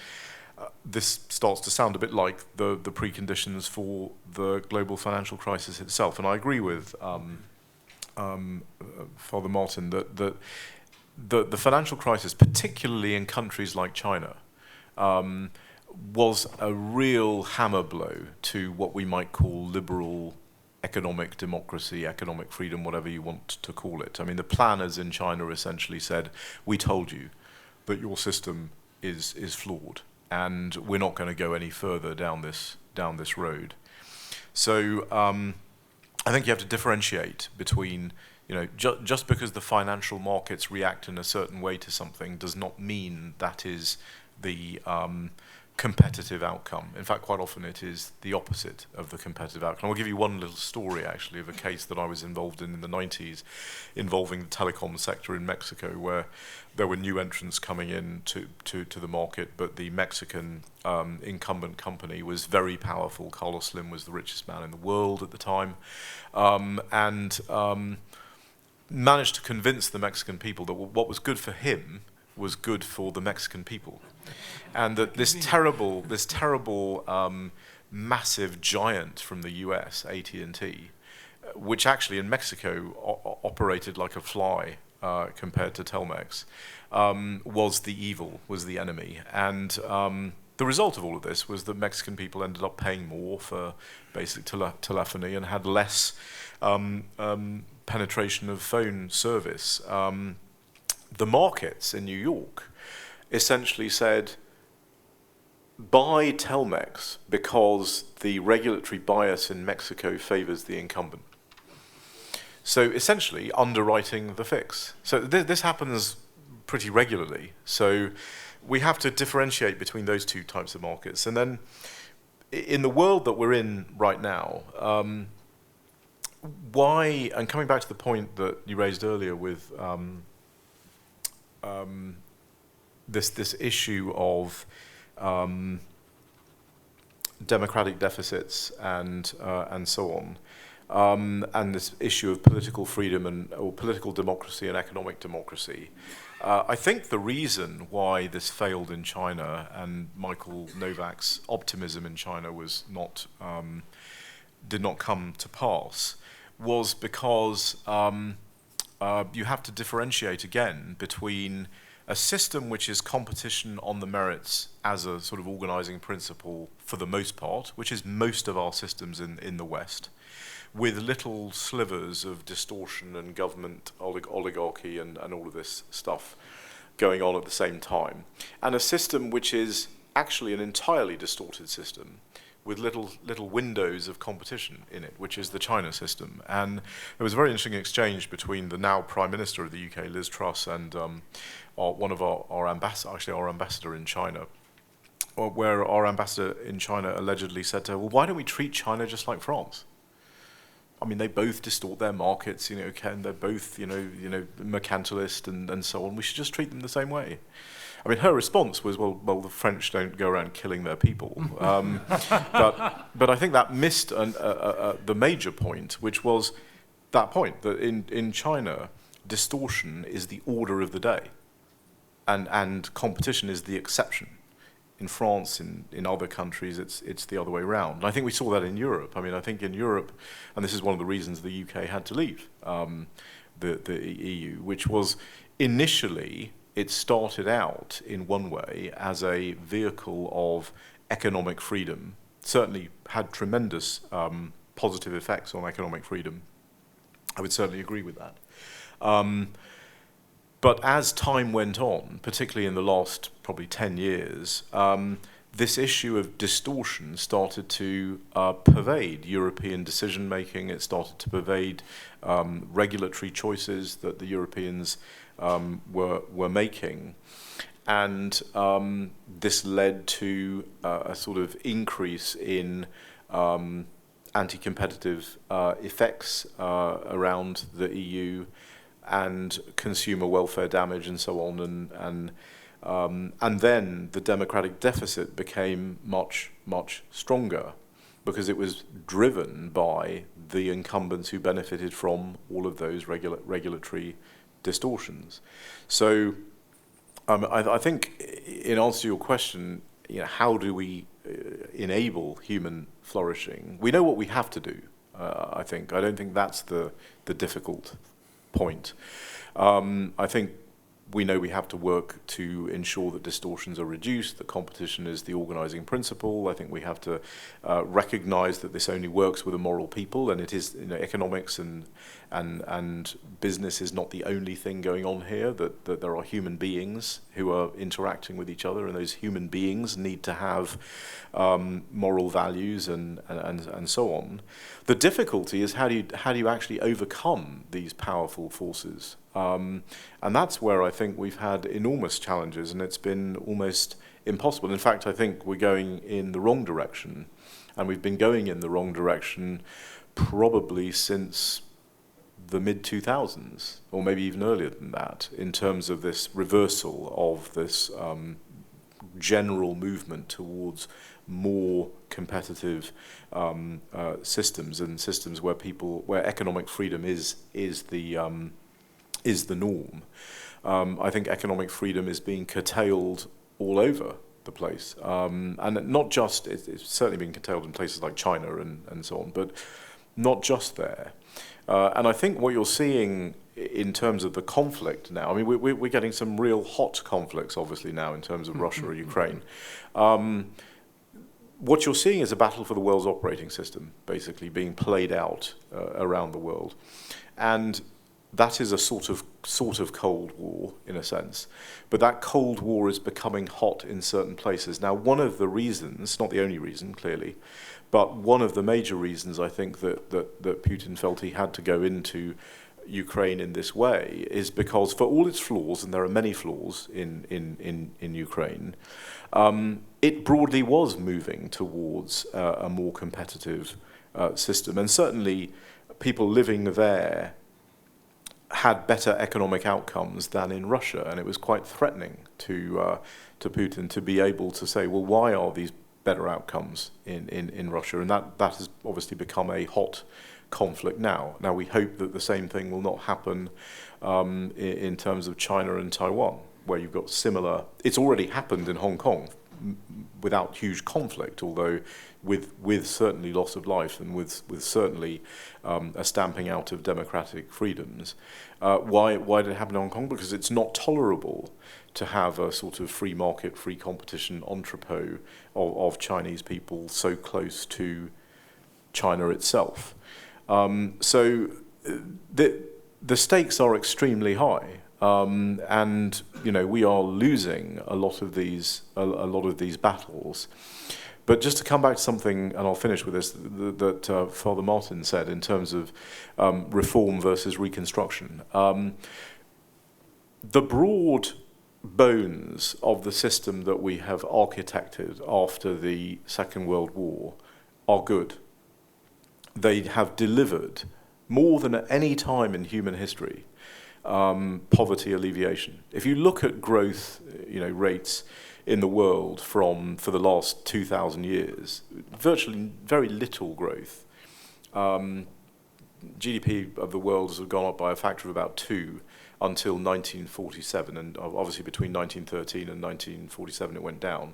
this starts to sound a bit like the preconditions for the global financial crisis itself. And I agree with Father Martin that the financial crisis, particularly in countries like China, was a real hammer blow to what we might call liberal economic democracy, economic freedom, whatever you want to call it. I mean, the planners in China essentially said, we told you that your system is flawed, and we're not going to go any further down this road. So I think you have to differentiate between, just because the financial markets react in a certain way to something does not mean that is the competitive outcome. In fact, quite often it is the opposite of the competitive outcome. I'll give you one little story, actually, of a case that I was involved in the 90s involving the telecom sector in Mexico, where there were new entrants coming in to the market, but the Mexican incumbent company was very powerful. Carlos Slim was the richest man in the world at the time, and managed to convince the Mexican people that what was good for him was good for the Mexican people, and that this terrible massive giant from the US, AT&T, which actually in Mexico operated like a fly compared to Telmex, was the evil, was the enemy. And the result of all of this was that Mexican people ended up paying more for basic telephony and had less penetration of phone service. The markets in New York essentially said, buy Telmex because the regulatory bias in Mexico favors the incumbent. So essentially underwriting the fix. So this happens pretty regularly. So we have to differentiate between those two types of markets. And then in the world that we're in right now, why, and coming back to the point that you raised earlier with this issue of democratic deficits and so on, and this issue of political freedom or political democracy and economic democracy. I think the reason why this failed in China and Michael Novak's optimism in China did not come to pass was because you have to differentiate again between a system which is competition on the merits as a sort of organizing principle for the most part, which is most of our systems in the West, with little slivers of distortion and government oligarchy and all of this stuff going on at the same time, and a system which is actually an entirely distorted system with little windows of competition in it, which is the China system. And there was a very interesting exchange between the now Prime Minister of the UK, Liz Truss, and one of our ambassador in China, where our ambassador in China allegedly said to her, well, why don't we treat China just like France? I mean, they both distort their markets, they're both, mercantilist and so on. We should just treat them the same way. I mean, her response was, well, the French don't go around killing their people. But I think that missed the major point, which was that point, that in China, distortion is the order of the day, and competition is the exception. In France, in other countries, it's the other way around. And I think we saw that in Europe. I mean, I think in Europe, and this is one of the reasons the UK had to leave the EU, which was initially it started out in one way as a vehicle of economic freedom, certainly had tremendous positive effects on economic freedom. I would certainly agree with that. But as time went on, particularly in the last probably 10 years, this issue of distortion started to pervade European decision-making. It started to pervade regulatory choices that the Europeans were making. And this led to a sort of increase in anti-competitive effects around the EU, and consumer welfare damage and so on, and then the democratic deficit became much, much stronger because it was driven by the incumbents who benefited from all of those regulatory distortions. So I think in answer to your question, how do we enable human flourishing? We know what we have to do, I think. I don't think that's the difficult point. I think we know we have to work to ensure that distortions are reduced, that competition is the organizing principle. I think we have to recognize that this only works with a moral people, and it is, economics and business is not the only thing going on here, that there are human beings who are interacting with each other, and those human beings need to have moral values and so on. The difficulty is how do you actually overcome these powerful forces? And that's where I think we've had enormous challenges, and it's been almost impossible. In fact, I think we're going in the wrong direction, and we've been going in the wrong direction probably since the mid-2000s, or maybe even earlier than that, in terms of this reversal of this general movement towards more competitive systems, and systems where economic freedom is the norm. I think economic freedom is being curtailed all over the place, and not just, it's certainly been curtailed in places like China and so on, but not just there. And I think what you're seeing in terms of the conflict now, I mean, we're getting some real hot conflicts, obviously, now in terms of Russia or Ukraine. What you're seeing is a battle for the world's operating system, basically, being played out around the world. And that is a sort of Cold War, in a sense. But that Cold War is becoming hot in certain places. Now, one of the reasons, not the only reason, clearly, but one of the major reasons I think that Putin felt he had to go into Ukraine in this way is because, for all its flaws, and there are many flaws in Ukraine, it broadly was moving towards a more competitive system. And certainly people living there had better economic outcomes than in Russia, and it was quite threatening to Putin to be able to say, well, why are these better outcomes in Russia? And that has obviously become a hot conflict now. Now, we hope that the same thing will not happen in terms of China and Taiwan, where you've got similar. It's already happened in Hong Kong without huge conflict, although with certainly loss of life and with certainly a stamping out of democratic freedoms. Why did it happen in Hong Kong? Because it's not tolerable to have a sort of free market, free competition entrepot of Chinese people so close to China itself. So the stakes are extremely high. And we are losing a lot of these battles. But just to come back to something, and I'll finish with this, that Father Martin said in terms of reform versus reconstruction. The broad bones of the system that we have architected after the Second World War are good. They have delivered more than at any time in human history. poverty alleviation. If you look at growth, rates in the world for the last 2,000 years, virtually very little growth. GDP of the world has gone up by a factor of about 2 until 1947, and obviously between 1913 and 1947 it went down.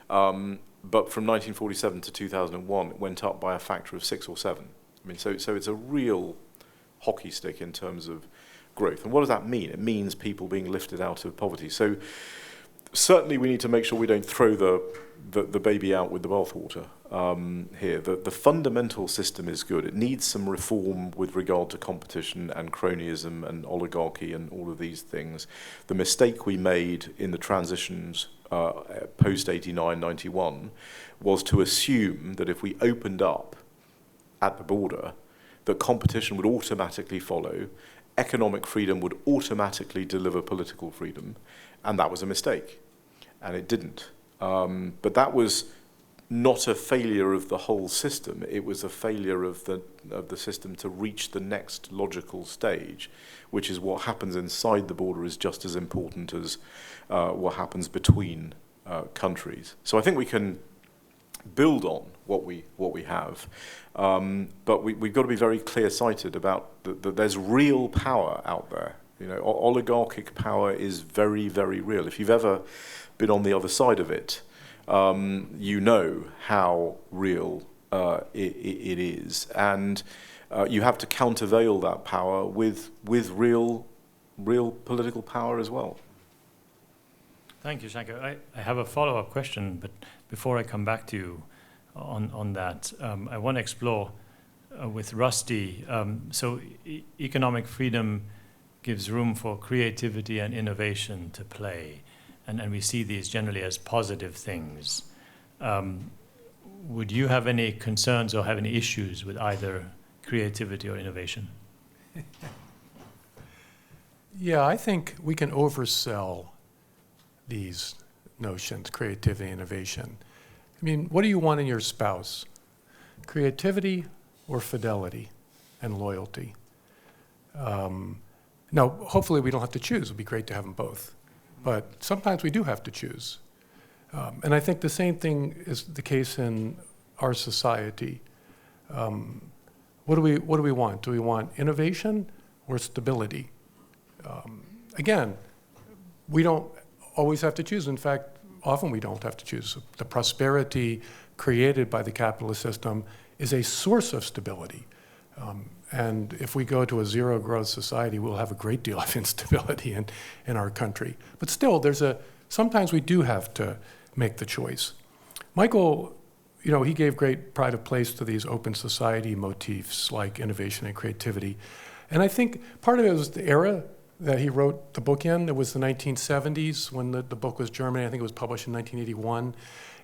But from 1947 to 2001, it went up by a factor of 6 or 7. I mean, so it's a real hockey stick in terms of growth. And what does that mean? It means people being lifted out of poverty. So certainly we need to make sure we don't throw the baby out with the bathwater here. The fundamental system is good. It needs some reform with regard to competition and cronyism and oligarchy and all of these things. The mistake we made in the transitions post 89, 91 was to assume that if we opened up at the border, that competition would automatically follow, economic freedom would automatically deliver political freedom, and that was a mistake, and it didn't. But that was not a failure of the whole system. It was a failure of the system to reach the next logical stage, which is what happens inside the border is just as important as what happens between countries. So I think we can build on what we have, but we've got to be very clear-sighted about that there's real power out there. Oligarchic power is very, very real. If you've ever been on the other side of it, you know how real it is, and you have to countervail that power with real political power as well. Thank you, Shanker. I have a follow-up question, but before I come back to you on that, I want to explore with Rusty. So economic freedom gives room for creativity and innovation to play, and we see these generally as positive things. Would you have any concerns or have any issues with either creativity or innovation? Yeah, I think we can oversell these notions, creativity, innovation. I mean, what do you want in your spouse? Creativity or fidelity and loyalty? Now, hopefully we don't have to choose. It would be great to have them both. But sometimes we do have to choose. And I think the same thing is the case in our society. What do we want? Do we want innovation or stability? Again, we don't always have to choose. In fact, often we don't have to choose. The prosperity created by the capitalist system is a source of stability. And if we go to a zero-growth society, we'll have a great deal of instability in our country. But still, sometimes we do have to make the choice. Michael, he gave great pride of place to these open society motifs like innovation and creativity. And I think part of it was the era that he wrote the book in. It was the 1970s when the book was Germany. I think it was published in 1981.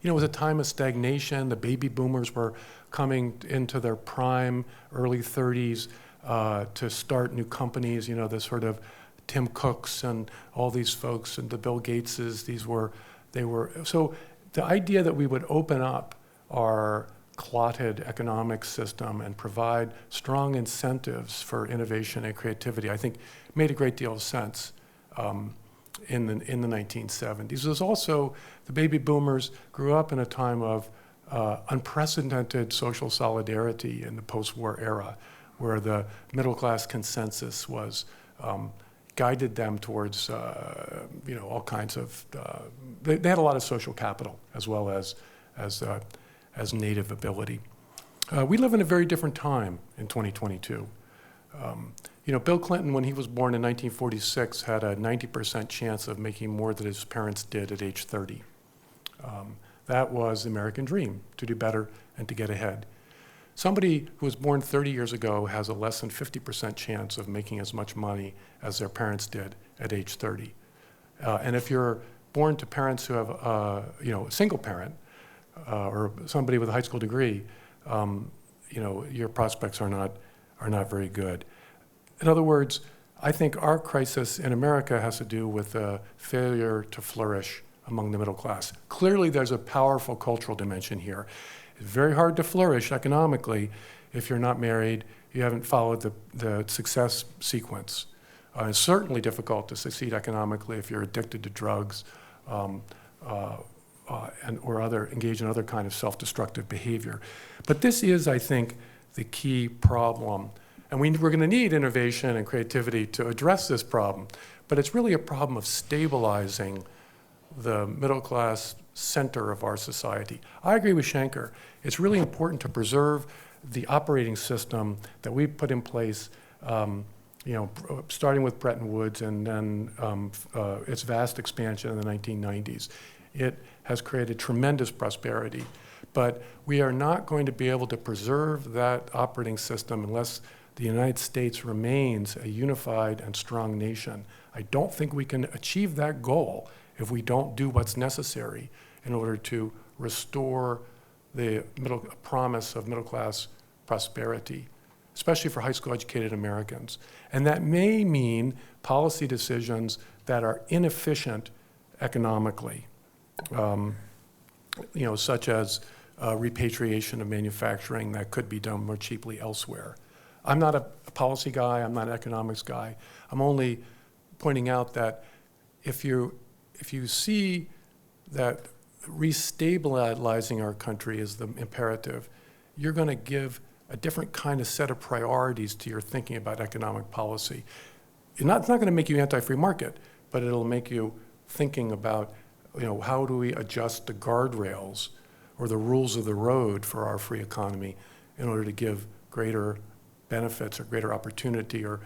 It was a time of stagnation. The baby boomers were coming into their prime, early 30s, to start new companies. The sort of Tim Cooks and all these folks and the Bill Gateses. So the idea that we would open up our clotted economic system and provide strong incentives for innovation and creativity, I think made a great deal of sense in the 1970s. There's also, the baby boomers grew up in a time of unprecedented social solidarity in the post-war era, where the middle-class consensus was guided them towards all kinds of, they had a lot of social capital as well as native ability. We live in a very different time in 2022. Bill Clinton, when he was born in 1946, had a 90% chance of making more than his parents did at age 30. That was the American dream, to do better and to get ahead. Somebody who was born 30 years ago has a less than 50% chance of making as much money as their parents did at age 30. And if you're born to parents who have, a single parent, or somebody with a high school degree, your prospects are not very good. In other words, I think our crisis in America has to do with a failure to flourish among the middle class. Clearly, there's a powerful cultural dimension here. It's very hard to flourish economically if you're not married, you haven't followed the success sequence. It's certainly difficult to succeed economically if you're addicted to drugs or engage in other kind of self-destructive behavior. But this is, I think, the key problem. And we're going to need innovation and creativity to address this problem. But it's really a problem of stabilizing the middle-class center of our society. I agree with Shanker. It's really important to preserve the operating system that we put in place, starting with Bretton Woods and then its vast expansion in the 1990s. It has created tremendous prosperity. But we are not going to be able to preserve that operating system unless the United States remains a unified and strong nation. I don't think we can achieve that goal if we don't do what's necessary in order to restore the promise of middle-class prosperity, especially for high school educated Americans. And that may mean policy decisions that are inefficient economically, such as repatriation of manufacturing that could be done more cheaply elsewhere. I'm not a policy guy, I'm not an economics guy. I'm only pointing out that if you see that restabilizing our country is the imperative, you're going to give a different kind of set of priorities to your thinking about economic policy. It's not going to make you anti-free market, but it'll make you thinking about, how do we adjust the guardrails or the rules of the road for our free economy in order to give greater benefits or greater opportunity or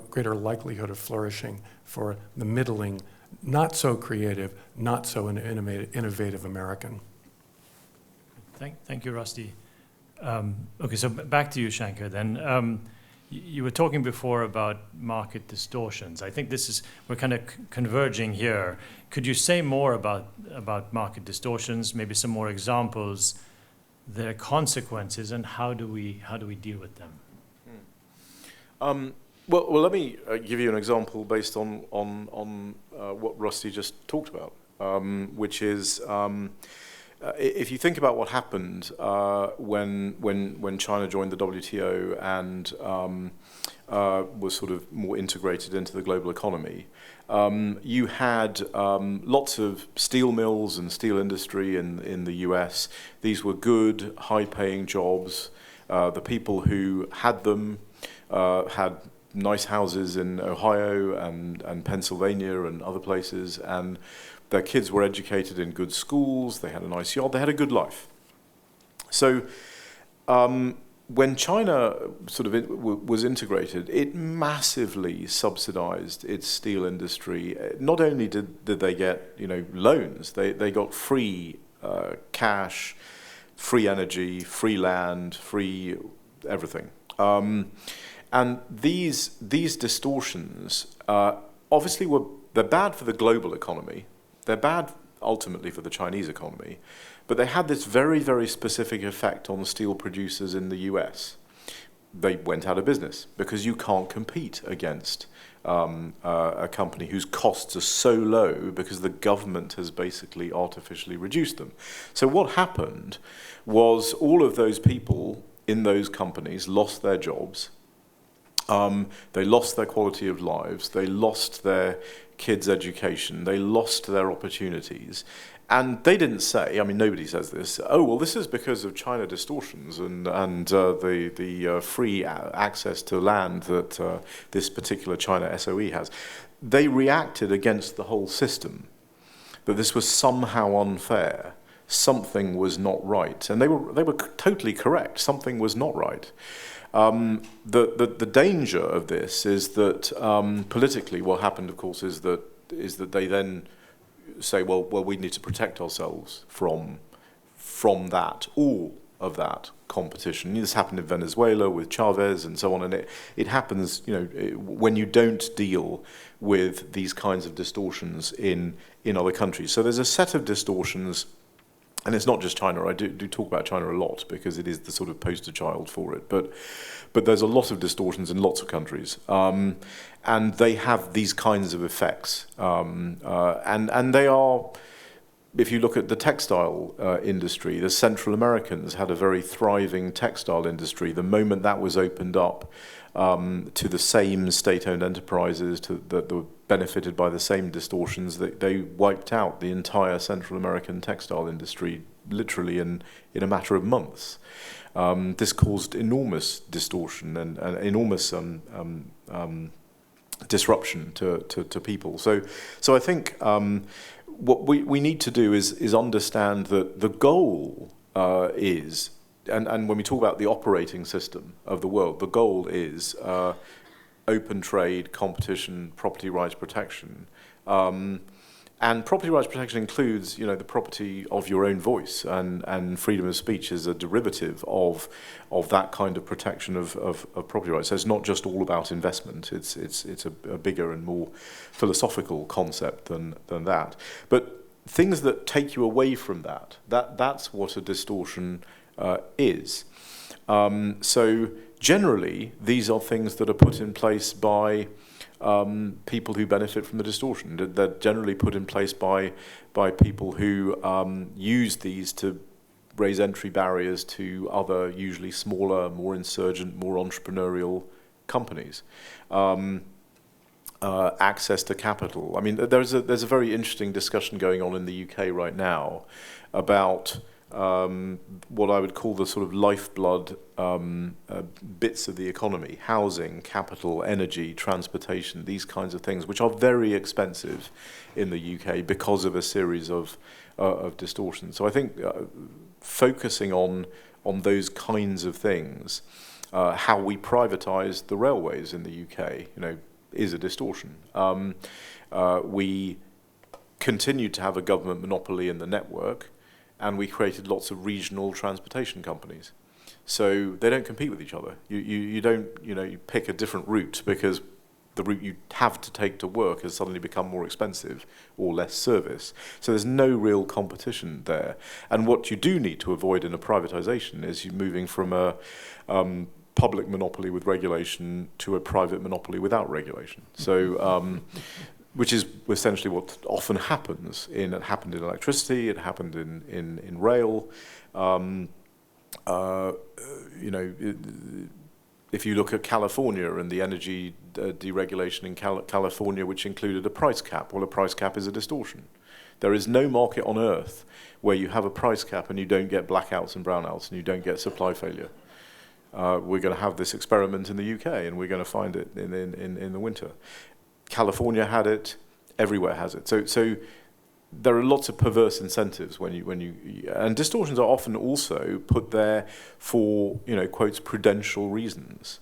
greater likelihood of flourishing for the middling, not so creative, not so innovative American. Thank you, Rusty. Okay, so back to you, Shanker, then. You were talking before about market distortions. I think we're kind of converging here. Could you say more about market distortions, maybe some more examples, their consequences, and how do we deal with them? Well, let me give you an example based on what Rusty just talked about, which is if you think about what happened when China joined the WTO and was sort of more integrated into the global economy, you had lots of steel mills and steel industry in the US. These were good, high-paying jobs. The people who had them had nice houses in Ohio and Pennsylvania and other places, and their kids were educated in good schools, they had a nice yard, they had a good life. So when China sort of was integrated, it massively subsidized its steel industry. Not only did they get loans, they got free cash, free energy, free land, free everything. And these distortions obviously they're bad for the global economy. They're bad ultimately for the Chinese economy, but they had this very, very specific effect on steel producers in the US. They went out of business because you can't compete against a company whose costs are so low because the government has basically artificially reduced them. So what happened was all of those people in those companies lost their jobs. They lost their quality of lives, they lost their kids' education, they lost their opportunities. And they didn't say, nobody says this, oh, well, this is because of China distortions and the free access to land that this particular China SOE has. They reacted against the whole system, that this was somehow unfair, something was not right. And they were totally correct, something was not right. The danger of this is that politically what happened, of course, is that they then say, well, we need to protect ourselves from all of that competition. This happened in Venezuela with Chavez and so on, and it happens, when you don't deal with these kinds of distortions in other countries. So there's a set of distortions. And it's not just China. I do talk about China a lot because it is the sort of poster child for it. But there's a lot of distortions in lots of countries, and they have these kinds of effects, and they are if you look at the textile industry, the Central Americans had a very thriving textile industry. The moment that was opened up to the same state-owned enterprises that were benefited by the same distortions, they wiped out the entire Central American textile industry literally in a matter of months. This caused enormous distortion and enormous disruption to people. So I think what we need to do is understand that the goal is, and when we talk about the operating system of the world, the goal is open trade, competition, property rights protection. And property rights protection includes, the property of your own voice, and freedom of speech is a derivative of that kind of protection of property rights. So it's not just all about investment. It's a bigger and more philosophical concept than that. But things that take you away from that's what a distortion is. So generally, these are things that are put in place by people who benefit from the distortion. They're generally put in place by people who use these to raise entry barriers to other, usually smaller, more insurgent, more entrepreneurial companies. Access to capital. I mean, there's a very interesting discussion going on in the UK right now about what I would call the sort of lifeblood bits of the economy: housing, capital, energy, transportation, these kinds of things, which are very expensive in the UK because of a series of distortions. So I think focusing on those kinds of things, how we privatise the railways in the UK, is a distortion. We continued to have a government monopoly in the network, and we created lots of regional transportation companies. So they don't compete with each other. You don't, you pick a different route because the route you have to take to work has suddenly become more expensive or less service. So there's no real competition there. And what you do need to avoid in a privatization is you moving from a public monopoly with regulation to a private monopoly without regulation. So which is essentially what often happens. It happened in electricity, it happened in rail. If you look at California and the energy deregulation in California, which included a price cap, well, a price cap is a distortion. There is no market on earth where you have a price cap and you don't get blackouts and brownouts and you don't get supply failure. We're going to have this experiment in the UK, and we're going to find it in the winter. California had it, everywhere has it. So there are lots of perverse incentives when you and distortions are often also put there for, quotes, prudential reasons.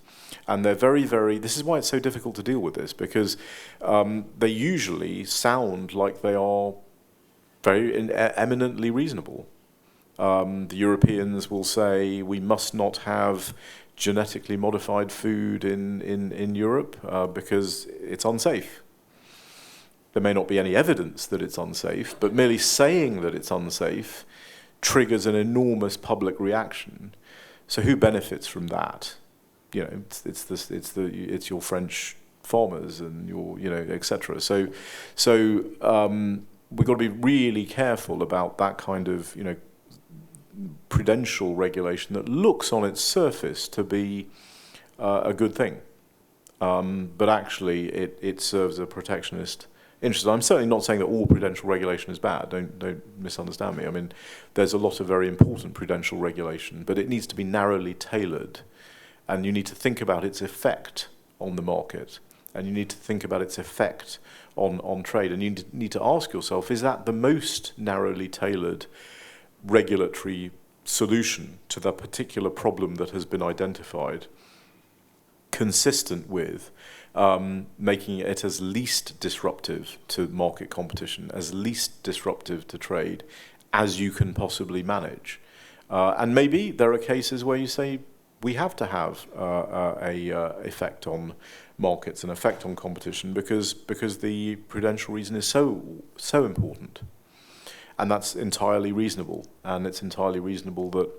And they're very, very, this is why it's so difficult to deal with this, because they usually sound like they are very eminently reasonable. The Europeans will say we must not have genetically modified food in Europe because it's unsafe. There may not be any evidence that it's unsafe, but merely saying that it's unsafe triggers an enormous public reaction. So who benefits from that? It's your French farmers and your etc. So we've got to be really careful about that kind of prudential regulation that looks on its surface to be a good thing, but actually it serves a protectionist interest. I'm certainly not saying that all prudential regulation is bad. Don't misunderstand me. I mean, there's a lot of very important prudential regulation, but it needs to be narrowly tailored, and you need to think about its effect on the market, and you need to think about its effect on trade, and you need to ask yourself, is that the most narrowly tailored regulatory solution to the particular problem that has been identified, consistent with making it as least disruptive to market competition, as least disruptive to trade as you can possibly manage. And maybe there are cases where you say we have to have a effect on markets, an effect on competition, because the prudential reason is so important. And that's entirely reasonable, and it's entirely reasonable that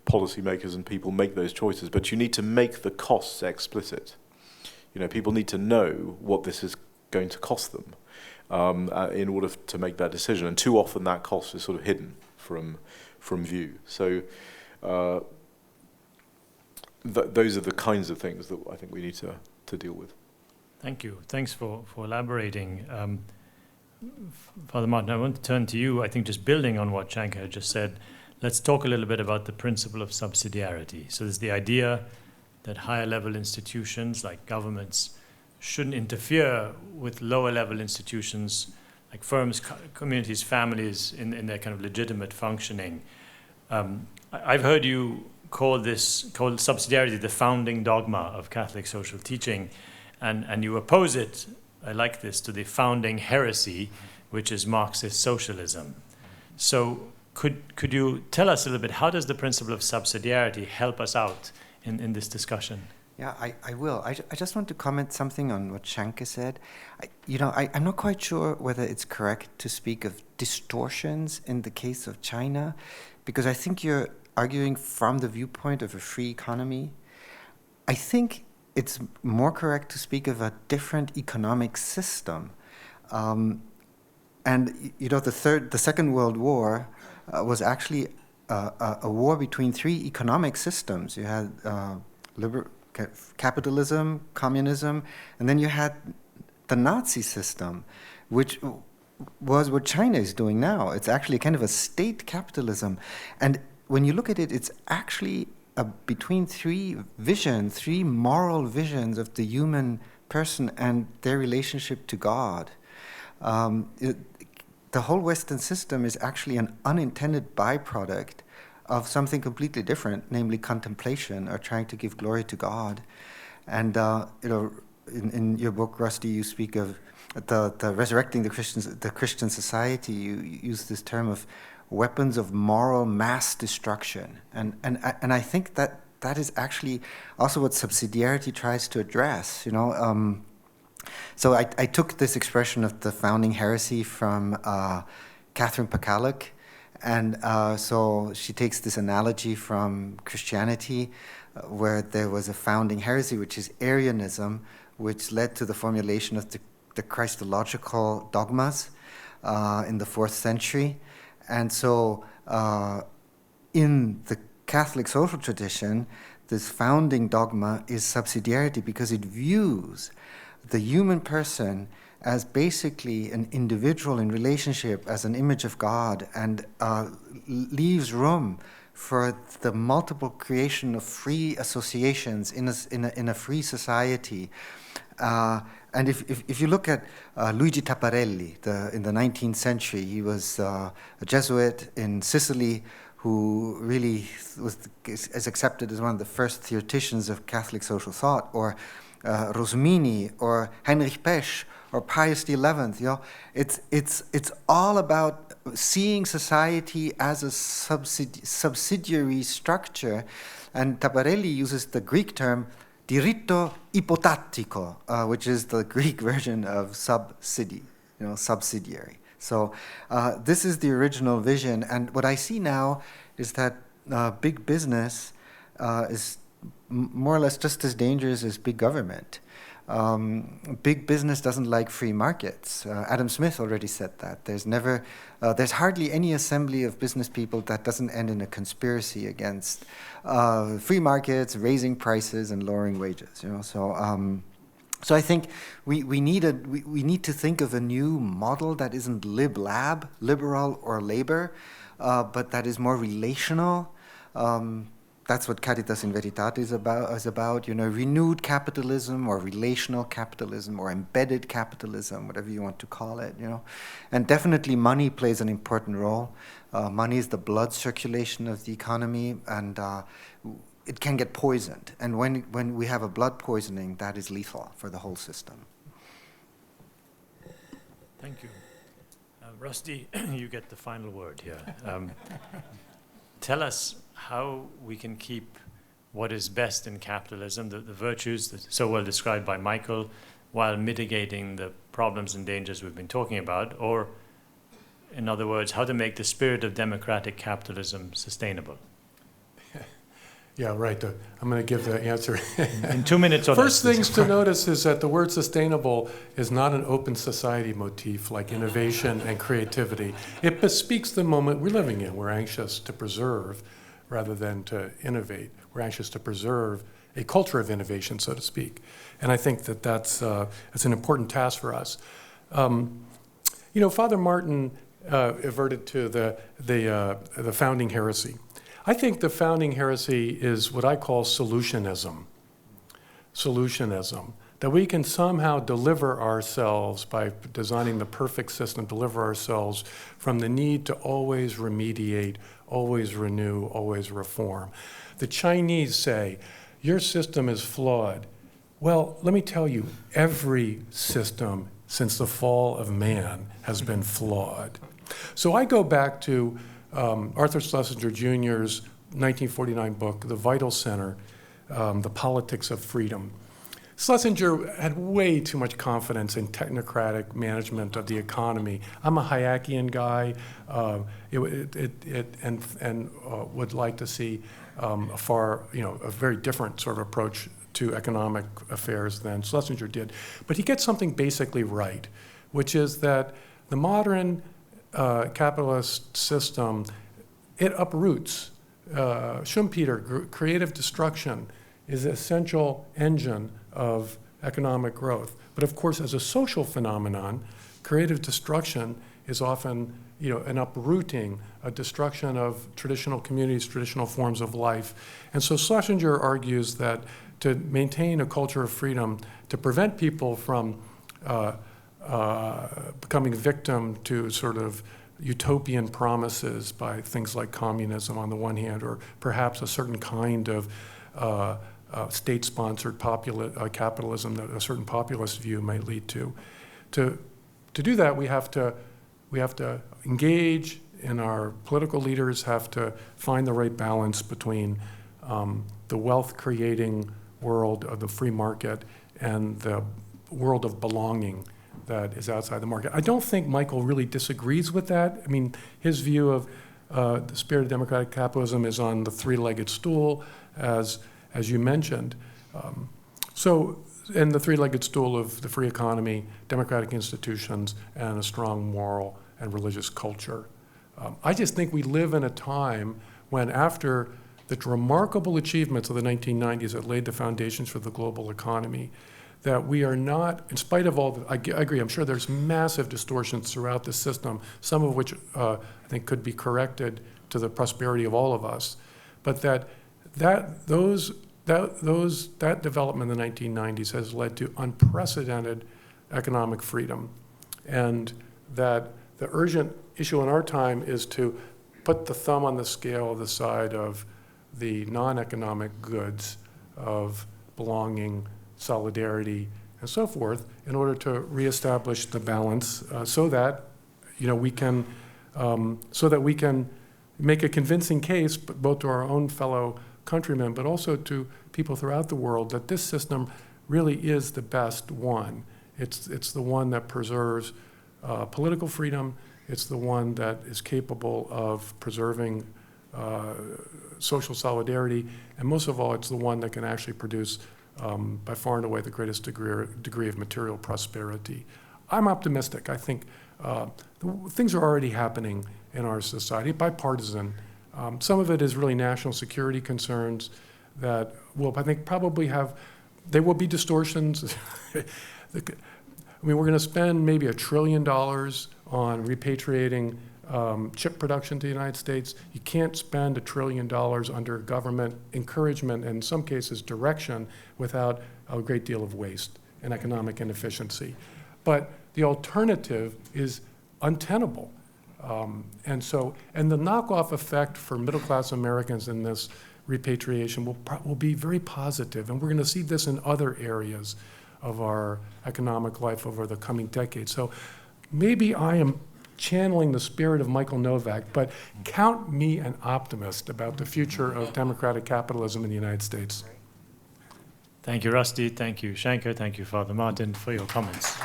policymakers and people make those choices. But you need to make the costs explicit. People need to know what this is going to cost them. in order to make that decision. And too often that cost is sort of hidden from view. So those are the kinds of things that I think we need to deal with. Thank you. Thanks for elaborating. Father Martin, I want to turn to you. I think just building on what Shanker had just said, let's talk a little bit about the principle of subsidiarity. So there's the idea that higher level institutions like governments shouldn't interfere with lower level institutions like firms, communities, families in their kind of legitimate functioning. I've heard you call subsidiarity the founding dogma of Catholic social teaching, and you oppose it, I like this, to the founding heresy, which is Marxist socialism. So could you tell us a little bit, how does the principle of subsidiarity help us out in this discussion? Yeah, I will. I just want to comment something on what Shanker said. I'm not quite sure whether it's correct to speak of distortions in the case of China, because I think you're arguing from the viewpoint of a free economy. I think it's more correct to speak of a different economic system. And the Second World War was actually a war between three economic systems. You had capitalism, communism, and then you had the Nazi system, which was what China is doing now. It's actually kind of a state capitalism. And when you look at it, it's actually between three moral visions of the human person and their relationship to God. The whole Western system is actually an unintended byproduct of something completely different, namely contemplation, or trying to give glory to God. And in your book, Rusty, you speak of the resurrecting the Christian society. You use this term of weapons of moral mass destruction, and I think that is actually also what subsidiarity tries to address. So I took this expression of the founding heresy from Catherine Pacalec. And so she takes this analogy from Christianity, where there was a founding heresy, which is Arianism, which led to the formulation of the Christological dogmas in the 4th century. And so in the Catholic social tradition, this founding dogma is subsidiarity, because it views the human person as basically an individual in relationship, as an image of God, and leaves room for the multiple creation of free associations in a free society. And if you look at Luigi Tapparelli in the 19th century, he was a Jesuit in Sicily who really is accepted as one of the first theoreticians of Catholic social thought, or Rosmini, or Heinrich Pesch, or Pius XI. It's all about seeing society as a subsidiary structure, and Tapparelli uses the Greek term diritto ipotattico, which is the Greek version of subsidiary. So this is the original vision, and what I see now is that big business is more or less just as dangerous as big government. Big business doesn't like free markets. Adam Smith already said that. There's hardly any assembly of business people that doesn't end in a conspiracy against free markets, raising prices, and lowering wages. So I think we need to think of a new model that isn't lib-lab, liberal or labor, but that is more relational. That's what Caritas in Veritate is about, renewed capitalism, or relational capitalism, or embedded capitalism, whatever you want to call it, And definitely money plays an important role. Money is the blood circulation of the economy, and it can get poisoned. And when we have a blood poisoning, that is lethal for the whole system. Thank you. Rusty, you get the final word here. Tell us how we can keep what is best in capitalism, the virtues that so well described by Michael, while mitigating the problems and dangers we've been talking about, or, in other words, how to make the spirit of democratic capitalism sustainable. Yeah, right. I'm going to give the answer. In 2 minutes or First less. things to notice is that the word sustainable is not an open society motif like innovation and creativity. It bespeaks the moment we're living in. We're anxious to preserve rather than to innovate. We're anxious to preserve a culture of innovation, so to speak. And I think that that's an important task for us. Father Martin adverted to the founding heresy. I think the founding heresy is what I call solutionism. Solutionism. That we can somehow deliver ourselves by designing the perfect system, deliver ourselves from the need to always remediate, always renew, always reform. The Chinese say, your system is flawed. Well, let me tell you, every system since the fall of man has been flawed. So I go back to Arthur Schlesinger Jr.'s 1949 book, The Vital Center, The Politics of Freedom. Schlesinger had way too much confidence in technocratic management of the economy. I'm a Hayekian guy, and would like to see a very different sort of approach to economic affairs than Schlesinger did. But he gets something basically right, which is that the modern capitalist system, it uproots. Schumpeter, creative destruction, is an essential engine of economic growth. But of course, as a social phenomenon, creative destruction is often an uprooting, a destruction of traditional communities, traditional forms of life. And so Schlesinger argues that to maintain a culture of freedom, to prevent people from becoming victim to sort of utopian promises by things like communism on the one hand, or perhaps a certain kind of state-sponsored capitalism that a certain populist view may lead to. To do that, we have to engage, and our political leaders have to find the right balance between the wealth-creating world of the free market and the world of belonging that is outside the market. I don't think Michael really disagrees with that. I mean, his view of the spirit of democratic capitalism is on the three-legged stool, as you mentioned. And the three-legged stool of the free economy, democratic institutions, and a strong moral and religious culture. I just think we live in a time when, after the remarkable achievements of the 1990s that laid the foundations for the global economy, that we are not, in spite of all, I agree, I'm sure there's massive distortions throughout the system, some of which I think could be corrected to the prosperity of all of us, but that development in the 1990s has led to unprecedented economic freedom, and that the urgent issue in our time is to put the thumb on the scale of the side of the non-economic goods of belonging, solidarity, and so forth, in order to reestablish the balance, so that we can make a convincing case, both to our own fellow countrymen, but also to people throughout the world, that this system really is the best one. It's the one that preserves political freedom. It's the one that is capable of preserving social solidarity, and most of all, it's the one that can actually produce, by far and away, the greatest degree of material prosperity. I'm optimistic. I think things are already happening in our society, bipartisan. Some of it is really national security concerns that will, I think, probably there will be distortions. We're going to spend maybe $1 trillion on repatriating chip production to the United States. You can't spend $1 trillion under government encouragement, and in some cases direction, without a great deal of waste and economic inefficiency. But the alternative is untenable. And the knockoff effect for middle-class Americans in this repatriation will be very positive, and we're going to see this in other areas of our economic life over the coming decades. So maybe I am channeling the spirit of Michael Novak, but count me an optimist about the future of democratic capitalism in the United States. Thank you, Rusty. Thank you, Shanker. Thank you, Father Martin, for your comments.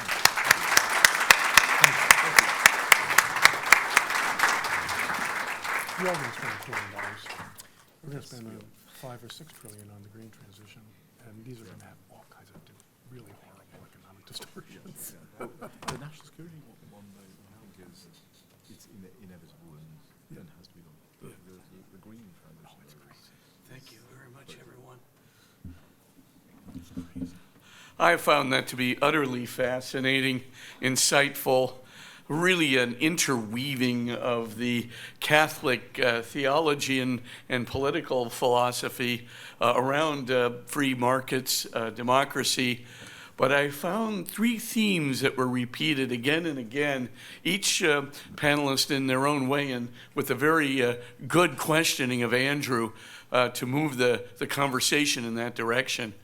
We are going to spend $1 trillion. We're going to spend 5 or 6 trillion on the green transition, and these are going to have all kinds of really horrible economic distortions. The national security one, though, I think is it's inevitable and has to be done. The green transition is crazy. Thank you very much, everyone. I found that to be utterly fascinating, insightful, really an interweaving of the Catholic theology and political philosophy around free markets, democracy. But I found 3 themes that were repeated again and again, each panelist in their own way, and with a very good questioning of Andrew to move the conversation in that direction.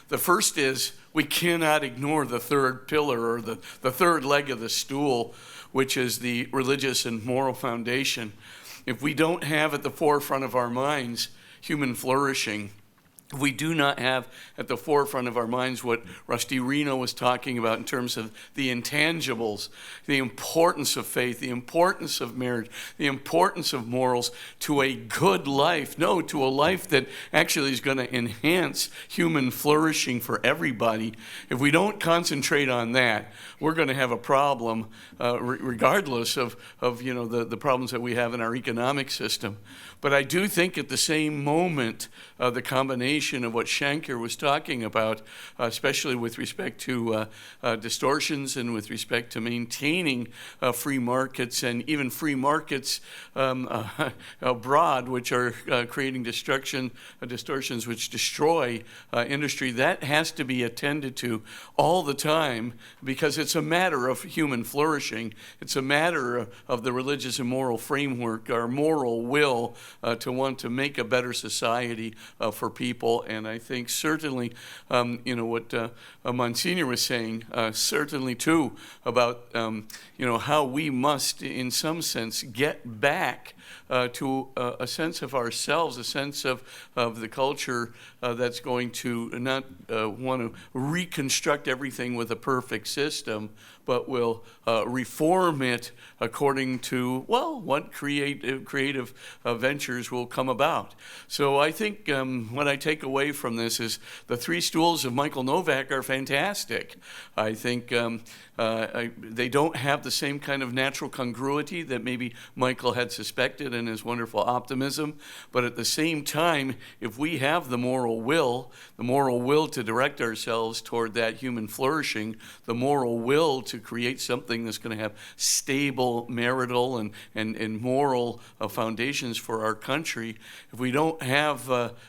The first is we cannot ignore the third pillar, or the third leg of the stool, which is the religious and moral foundation. If we don't have at the forefront of our minds human flourishing, if we do not have at the forefront of our minds what Rusty Reno was talking about in terms of the intangibles, the importance of faith, the importance of marriage, the importance of morals to a good life, no, to a life that actually is going to enhance human flourishing for everybody. If we don't concentrate on that, we're going to have a problem, regardless of the problems that we have in our economic system. But I do think at the same moment, the combination of what Shanker was talking about, especially with respect to distortions and with respect to maintaining free markets, and even free markets abroad, which are creating distortions which destroy industry, that has to be attended to all the time, because it's a matter of human flourishing. It's a matter of the religious and moral framework, our moral will to want to make a better society for people. And I think certainly, what Monsignor was saying, certainly too, about how we must, in some sense, get back to a sense of ourselves, a sense of the culture that's going to not want to reconstruct everything with a perfect system, but will reform it according to, what creative ventures will come about. So I think what I take away from this is the 3 stools of Michael Novak are fantastic. I think they don't have the same kind of natural congruity that maybe Michael had suspected in his wonderful optimism, but at the same time, if we have the moral will to direct ourselves toward that human flourishing, the moral will to create something that's going to have stable marital and moral foundations for our country, if we don't have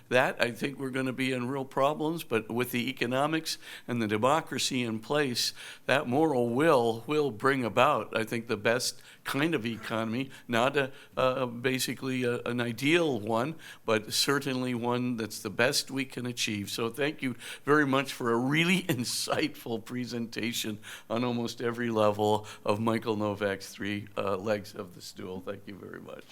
that, I think we're going to be in real problems. But with the economics and the democracy in place, that moral will bring about, I think, the best kind of economy, not basically an ideal one, but certainly one that's the best we can achieve. So thank you very much for a really insightful presentation on almost every level of Michael Novak's 3 legs of the stool. Thank you very much.